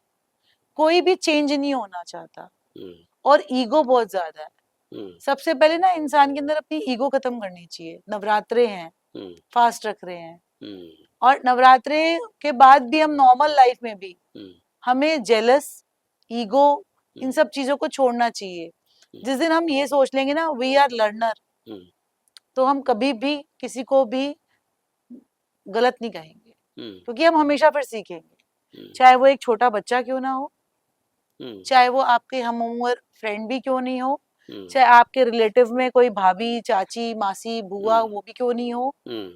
S2: कोई भी चेंज नहीं होना चाहता,
S1: हुँ,
S2: और ईगो बहुत ज्यादा है।
S1: हुँ,
S2: सबसे पहले ना इंसान के अंदर अपनी ईगो खत्म करनी चाहिए। नवरात्रे हैं,
S1: हुँ,
S2: फास्ट रख रहे हैं,
S1: हुँ,
S2: और नवरात्रे के बाद भी हम नॉर्मल लाइफ में भी
S1: हुँ,
S2: हमें जेलस, ईगो, इन
S1: हुँ,
S2: सब चीजों को छोड़ना चाहिए।
S1: हुँ,
S2: जिस दिन हम ये सोच लेंगे ना, वी आर लर्नर,
S1: हुँ,
S2: तो हम कभी भी किसी को भी गलत नहीं कहेंगे,
S1: हुँ,
S2: क्योंकि हम हमेशा फिर सीखेंगे।
S1: हुँ,
S2: चाहे वो एक छोटा बच्चा क्यों ना हो,
S1: हुँ,
S2: चाहे वो आपके हम उम्र फ्रेंड भी क्यों नहीं हो,
S1: हुँ,
S2: चाहे आपके रिलेटिव में कोई भाभी, चाची, मासी, बुआ
S1: हुँ,
S2: वो भी क्यों नहीं हो,
S1: हुँ,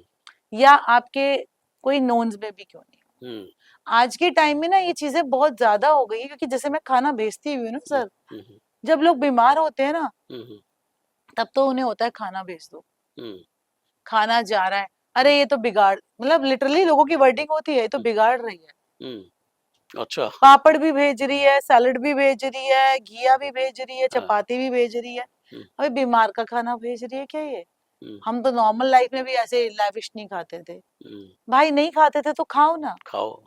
S2: या आपके कोई नोन्स में भी क्यों नहीं हो। आज के टाइम में ना ये चीजें बहुत ज्यादा हो गई है, क्योंकि जैसे मैं खाना भेजती हुई हूँ ना सर, जब लोग बीमार होते हैं ना तब तो उन्हें होता है खाना भेज दो, खाना जा रहा है, अरे ये तो बिगाड़, मतलब लिटरली लोगों की वर्डिंग होती है, ये तो बिगाड़ रही है।
S1: अच्छा,
S2: पापड़ भी भेज रही है, सैलड भी भेज रही है, घिया भी भेज रही है, चपाती भी भेज रही है, अभी बीमार का खाना भेज रही है क्या ये? हम तो नॉर्मल लाइफ में भी ऐसे लैविश नहीं खाते थे भाई, नहीं खाते थे तो खाओ ना,
S1: खाओ।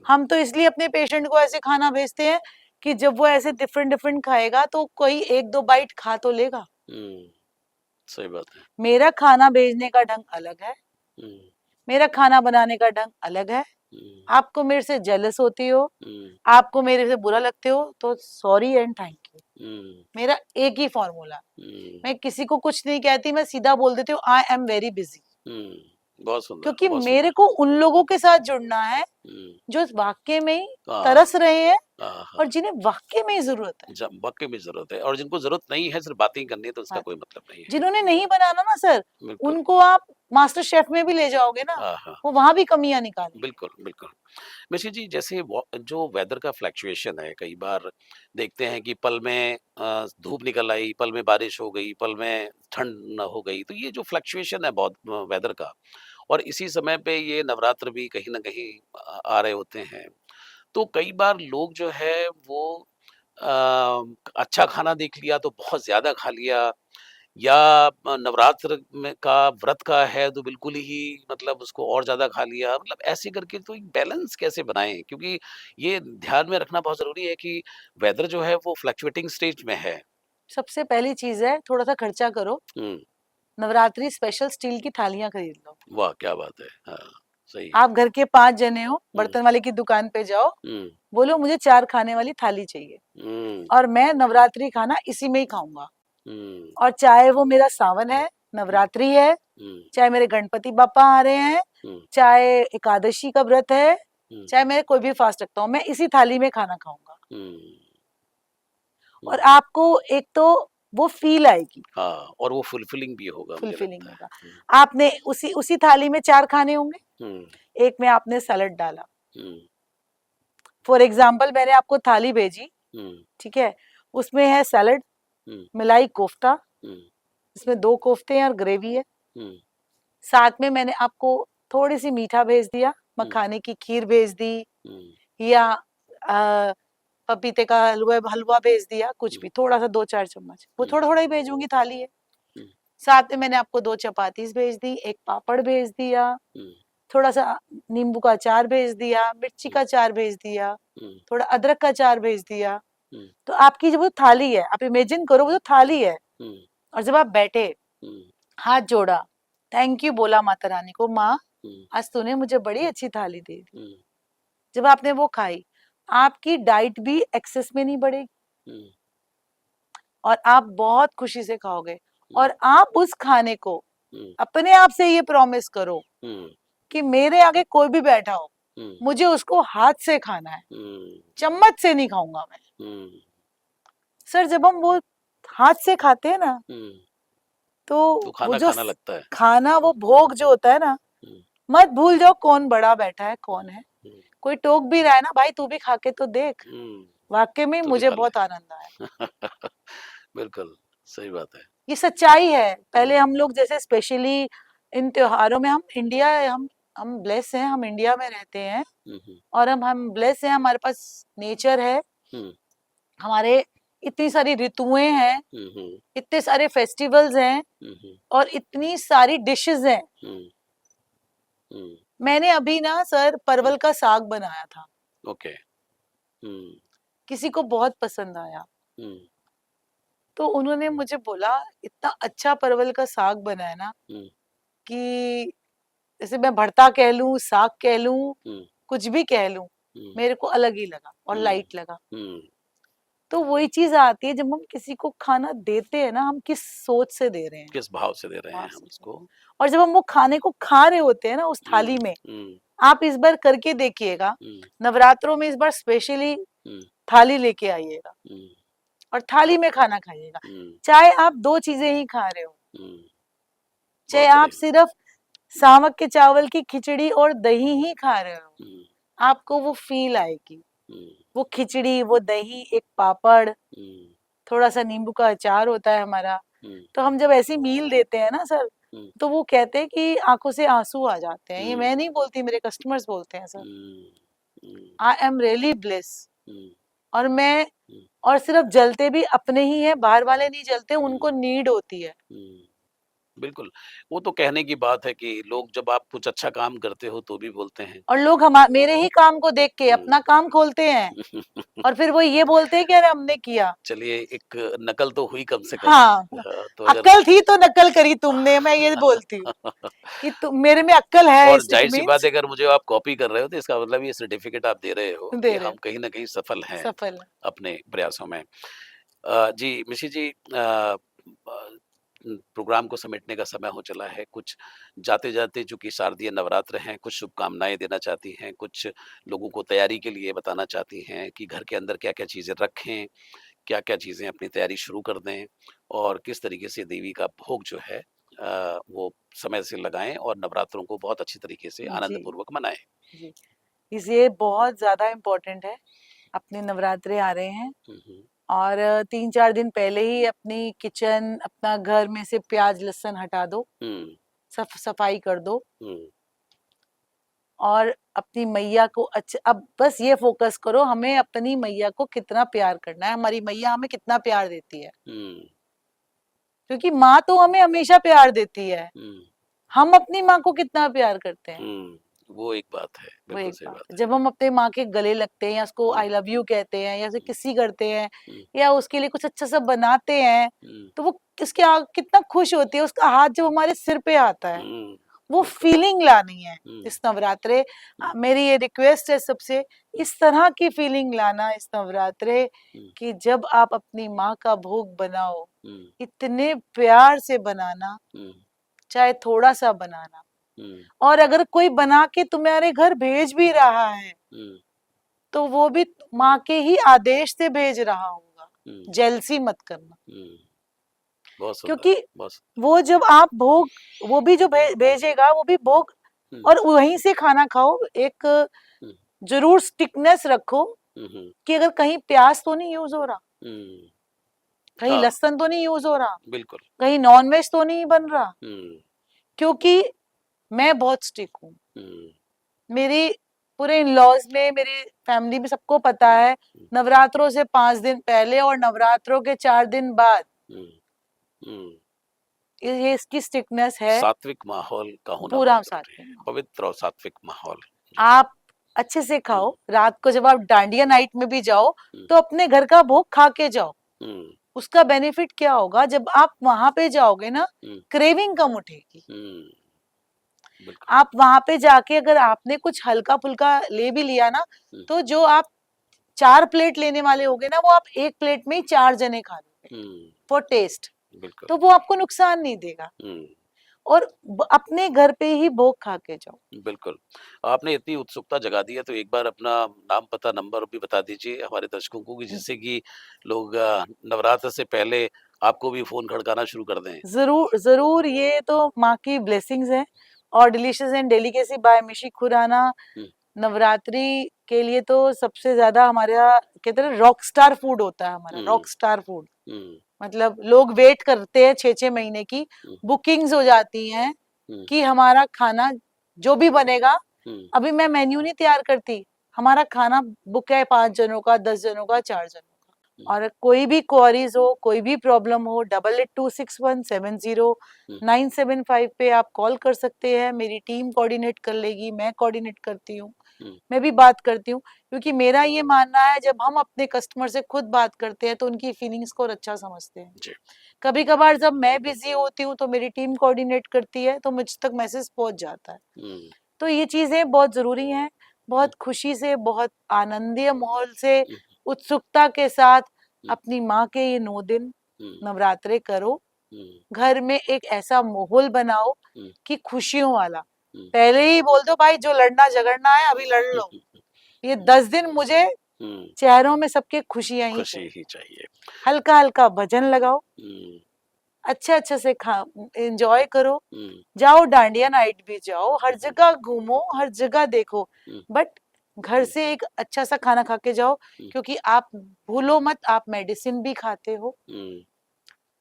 S2: हम तो इसलिए अपने पेशेंट को ऐसे खाना भेजते हैं कि जब वो ऐसे डिफरेंट डिफरेंट खाएगा तो कोई एक दो बाइट खा तो लेगा।
S1: सही बात है।
S2: मेरा खाना भेजने का ढंग अलग है, मेरा खाना बनाने का ढंग अलग है। आपको मेरे से जेलस होती हो, आपको मेरे से बुरा लगते हो तो सॉरी एंड थैंक यू, मेरा एक ही फॉर्मूला, मैं किसी को कुछ नहीं कहती, मैं सीधा बोल देती हूँ आई एम वेरी बिजी।
S1: बहुत सुंदर,
S2: क्योंकि
S1: बहुत
S2: मेरे
S1: सुंदर।
S2: को उन लोगों के साथ जुड़ना है जो वाकई में ही तरस रहे हैं और जिन्हें वाकई में ही जरूरत है,
S1: वाकई में जरूरत है, और जिनको जरूरत नहीं है सिर्फ बातें ही करनी है तो उसका कोई मतलब नहीं है।
S2: जिन्होंने नहीं बनाना ना सर, उनको आप मास्टर शेफ में भी ले जाओगे ना, वो वहां भी कमियां निकालेंगे।
S1: बिल्कुल बिल्कुल। मिश्री जी, जैसे जो वेदर का फ्लक्चुएशन है, कई बार देखते हैं कि पल में धूप निकल आई, पल में बारिश हो गई, पल में ठंड हो गई, तो ये जो फ्लक्चुएशन है बहुत वेदर का, और इसी समय पे ये नवरात्र भी कहीं ना कहीं आ रहे होते हैं, तो कई बार लोग जो है वो अच्छा खाना देख लिया तो बहुत ज्यादा खा लिया, या नवरात्र में का व्रत का है तो बिल्कुल ही मतलब उसको और ज़्यादा खा लिया, मतलब ऐसे करके तो एक बैलेंस कैसे बनाएँ? क्योंकि ये ध्यान में रखना बहुत ज़रूरी है कि वेदर जो है वो फ्लक्चुएटिंग स्टेज में है।
S2: सबसे पहली चीज है थोड़ा सा खर्चा करो, नवरात्रि स्पेशल स्टील की थालियां खरीद लो।
S1: वाह, क्या बात है। हाँ, सही।
S2: आप घर के 5 जने हो, बर्तन वाले की दुकान पे जाओ, बोलो मुझे 4 खाने वाली थाली चाहिए और मैं नवरात्रि खाना इसी में ही खाऊंगा, और चाहे वो मेरा सावन है, नवरात्रि है, चाहे मेरे गणपति बापा आ रहे हैं, चाहे एकादशी का व्रत है, चाहे मैं कोई भी फास्ट रखता हूँ, मैं इसी थाली में खाना खाऊंगा। और आपको एक तो वो फील आएगी,
S1: हाँ, और वो फुलफिलिंग भी होगा,
S2: फुलफिलिंग होगा। आपने उसी थाली में 4 खाने होंगे, एक में आपने सैलड डाला, फॉर एग्जाम्पल मैंने आपको थाली भेजी, ठीक है, उसमें है सैलड, मलाई कोफ्ता, इसमें 2 कोफ्ते हैं और ग्रेवी है, साथ में मैंने आपको थोड़ी सी मीठा भेज दिया, मखाने की खीर भेज दी, या पपीते का हलवा भेज दिया, कुछ भी थोड़ा सा 2-4 चम्मच, वो थोड़ा थोड़ा ही भेजूंगी, थाली है। साथ में मैंने आपको 2 चपाती भेज दी, एक पापड़ भेज दिया, थोड़ा सा नींबू का अचार भेज दिया, मिर्ची का अचार भेज दिया, थोड़ा अदरक का अचार भेज दिया। तो आपकी जो वो थाली है, आप इमेजिन करो वो जो थाली है, और जब आप बैठे, हाथ जोड़ा, थैंक यू बोला माता रानी को, माँ आज तूने मुझे बड़ी अच्छी थाली दे दी, जब आपने वो खाई, आपकी डाइट भी एक्सेस में नहीं बढ़ेगी और आप बहुत खुशी से खाओगे, और आप उस खाने को अपने आप से ये प्रॉमिस करो कि मेरे आगे कोई भी बैठा हो, मुझे उसको हाथ से खाना है, चम्मच से नहीं खाऊंगा मैं। सर जब हम वो हाथ से खाते हैं ना, तो
S1: खाना
S2: वो जो
S1: खाना लगता है,
S2: खाना वो भोग जो होता है ना, मत भूल जाओ कौन बड़ा बैठा है, कौन है, कोई टोक भी रहा है ना, भाई तू भी खा के तो देख, वाकई में मुझे बहुत आनंद आया।
S1: बिल्कुल सही बात है,
S2: ये सच्चाई है। पहले हम लोग जैसे स्पेशली इन त्योहारों में, हम ब्लेस हैं, हम इंडिया में रहते हैं, और हम ब्लेस हैं, हमारे पास नेचर है, हमारे इतनी सारी ऋतुएं हैं, इतने सारे फेस्टिवल्स हैं, और इतनी सारी डिशेस हैं। मैंने अभी ना सर परवल का साग बनाया था,
S1: ओके,
S2: किसी को बहुत पसंद आया, तो उन्होंने मुझे बोला इतना अच्छा परवल का साग बना है ना, कि जैसे मैं भरता कह लूं, साग कह लूं, कुछ भी कह लूं, मेरे को अलग ही लगा और लाइट लगा। तो वही चीज आती है, जब हम किसी को खाना देते हैं ना, हम किस सोच से दे रहे हैं,
S1: किस भाव से दे रहे हैं हम उसको,
S2: और जब हम वो खाने को खा रहे होते हैं ना उस थाली में, आप इस बार करके देखिएगा, नवरात्रों में इस बार स्पेशली थाली लेके आइएगा और थाली में खाना खाइएगा, चाहे आप 2 चीजें ही खा रहे हो, चाहे आप सिर्फ सामक के चावल की खिचड़ी और दही ही खा रहे हो, आपको वो फील आएगी। वो खिचड़ी, वो दही, एक पापड़, थोड़ा सा नींबू का अचार होता है हमारा। तो हम जब ऐसी मील देते हैं ना सर, तो वो कहते हैं कि आंखों से आंसू आ जाते हैं। ये मैं नहीं बोलती, मेरे कस्टमर्स बोलते हैं sir. I am really bless. और मैं, और सिर्फ जलते भी अपने ही हैं, बाहर वाले नहीं जलते, उनको नीड होती है।
S1: बिल्कुल, वो तो कहने की बात है कि लोग जब आप कुछ अच्छा काम करते हो तो भी बोलते हैं।
S2: और लोग मेरे ही काम को देख के अपना काम खोलते हैं और फिर वो ये बोलते हैं कि अरे हमने किया।
S1: चलिए, एक नकल तो हुई कम से कम।
S2: हाँ,
S1: तो
S2: अक्ल थी तो नकल करी तुमने, मैं ये बोलती हूँ कि तुम, मेरे में अक्ल है।
S1: और जाहिर सी बात है, अगर मुझे आप कॉपी कर रहे हो तो इसका मतलब ये सर्टिफिकेट आप दे रहे हो कि हम कहीं ना कहीं सफल हैं अपने प्रयासों में। जी मिशी जी, प्रोग्राम को समेटने का समय हो चला है। कुछ जाते जाते, चूंकि शारदीय नवरात्र हैं, कुछ शुभकामनाएं देना चाहती हैं, कुछ लोगों को तैयारी के लिए बताना चाहती हैं कि घर के अंदर क्या क्या चीजें रखें, क्या क्या चीजें अपनी तैयारी शुरू कर दें, और किस तरीके से देवी का भोग जो है वो समय से लगाएं और नवरात्रों को बहुत अच्छी तरीके से आनंद पूर्वक मनाएं।
S2: जी, ये बहुत ज्यादा इम्पोर्टेंट है। अपने नवरात्रे आ रहे हैं और 3-4 दिन पहले ही अपनी किचन, अपना घर में से प्याज लहसुन हटा दो, सफाई कर दो और अपनी मैया को अच्छा, अब बस ये फोकस करो हमें अपनी मैया को कितना प्यार करना है, हमारी मैया हमें कितना प्यार देती है। क्योंकि माँ तो हमें हमेशा प्यार देती है, हम अपनी माँ को कितना प्यार करते हैं।
S1: वो एक बात है, बिल्कुल सही बात है।
S2: जब हम अपने माँ के गले लगते हैं या उसको आई लव यू कहते हैं या उसे किसी करते हैं या उसके लिए कुछ अच्छा सा बनाते हैं, तो वो उसके कितना खुश होती है, उसका हाथ जब हमारे सिर पे आता है, वो फीलिंग लानी है इस नवरात्रे। मेरी ये रिक्वेस्ट है सबसे, इस तरह की फीलिंग लाना इस नवरात्रे कि जब आप अपनी माँ का भोग बनाओ, इतने प्यार से बनाना, चाहे थोड़ा सा बनाना, और अगर कोई बना के तुम्हारे घर भेज भी रहा है तो वो भी माँ के ही आदेश से भेज रहा होगा, जेलसी मत करना। क्योंकि वो जब आप भोग, वो भी जो भेजेगा वो भी भोग, और वहीं से खाना खाओ। एक जरूर स्टिकनेस रखो कि अगर कहीं प्याज तो नहीं यूज हो रहा, कहीं लहसुन तो नहीं यूज हो रहा,
S1: बिल्कुल,
S2: कहीं नॉनवेज तो नहीं बन रहा। क्योंकि मैं बहुत स्ट्रिक्ट हूँ, मेरी पूरे इन-लॉज में, मेरी फैमिली में सबको पता है, नवरात्रों से 5 दिन पहले और नवरात्रों के 4 दिन बाद ये इसकी स्ट्रिक्टनेस है।
S1: सात्विक माहौल का होना
S2: पूरा सात्विक,
S1: पवित्र और सात्विक माहौल।
S2: आप अच्छे से खाओ। रात को जब आप डांडिया नाइट में भी जाओ तो अपने घर का भोग खा के जाओ। उसका बेनिफिट क्या होगा, जब आप वहां पे जाओगे ना, क्रेविंग कम उठेगी। आप वहां पे जाके अगर आपने कुछ हल्का फुल्का ले भी लिया ना, तो जो आप 4 प्लेट लेने वाले होगे ना, वो आप 1 प्लेट में ही 4 जने खा लोगे फॉर टेस्ट, तो वो आपको नुकसान नहीं देगा। और अपने घर पे ही भोग खा के जाओ।
S1: बिल्कुल, आपने इतनी उत्सुकता जगा दी है तो एक बार अपना नाम, पता, नंबर भी बता दीजिए हमारे दर्शकों को, जिससे कि लोग नवरात्र से पहले आपको भी फोन खड़काना शुरू कर दें।
S2: जरूर जरूर, ये तो माँ की ब्लेसिंग्स है। और delicious and delicacy by Mishi Khurana Navratri के लिए तो सबसे ज्यादा हमारा कहते हैं रॉक स्टार फूड होता है हमारा, रॉक स्टार फूड। मतलब लोग वेट करते हैं 6-6 महीने की, बुकिंग्स हो जाती हैं कि हमारा खाना जो भी बनेगा, अभी मैं मेन्यू नहीं तैयार करती, हमारा खाना बुक है 5 जनों का, 10 जनों का, 4 जनों का। और कोई भी क्वेरीज हो, कोई भी प्रॉब्लम हो, 8826170975 पे आप कॉल कर सकते हैं। मेरी टीम कोऑर्डिनेट कर लेगी, मैं कोऑर्डिनेट करती हूँ, मैं भी बात करती हूँ। क्योंकि मेरा ये मानना है, जब हम अपने कस्टमर से खुद बात करते हैं तो उनकी फीलिंग्स को अच्छा समझते हैं। कभी कभार जब मैं बिजी होती हूँ तो मेरी टीम कोऑर्डिनेट करती है, तो मुझ तक मैसेज पहुंच जाता है। तो ये चीजें बहुत जरूरी हैं। बहुत खुशी से, बहुत आनंदीय माहौल से, उत्सुकता के साथ अपनी माँ के ये 9 दिन नवरात्रे करो। घर में एक ऐसा माहौल बनाओ कि खुशियों वाला। पहले ही बोल दो भाई, जो लड़ना झगड़ना है अभी लड़ लो। ये 10 दिन मुझे चेहरों में सबके खुशियां ही चाहिए। हल्का हल्का भजन लगाओ, अच्छे से एंजॉय करो, जाओ डांडिया नाइट भी जाओ, हर जगह घूमो, हर जगह देखो, बट घर से एक अच्छा सा खाना खा के जाओ, क्योंकि आप भूलो मत, आप मेडिसिन भी खाते हो,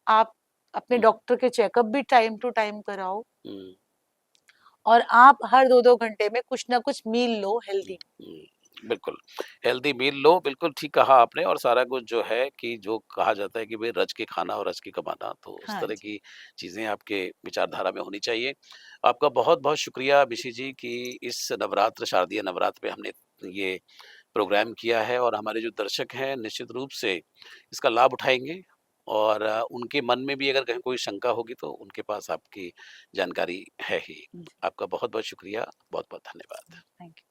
S2: आप अपने डॉक्टर के चेकअप भी टाइम टू टाइम कराओ, और आप हर 2-2 घंटे में कुछ ना कुछ मील लो हेल्दी।
S1: बिल्कुल, हेल्दी मील लो, बिल्कुल ठीक कहा आपने। और सारा कुछ जो है कि जो कहा जाता है कि भई रज के खाना और रज के कमाना, तो उस
S2: हाँ
S1: तरह
S2: जी।
S1: की चीज़ें आपके विचारधारा में होनी चाहिए। आपका बहुत-बहुत शुक्रिया मिशी जी कि इस नवरात्र, शारदीय नवरात्र पे हमने ये प्रोग्राम किया है, और हमारे जो दर्शक हैं निश्चित रूप से इसका लाभ उठाएँगे, और उनके मन में भी अगर कहीं कोई शंका होगी तो उनके पास आपकी जानकारी है ही।
S2: जी,
S1: आपका बहुत-बहुत शुक्रिया, बहुत-बहुत धन्यवाद।
S2: Thank you.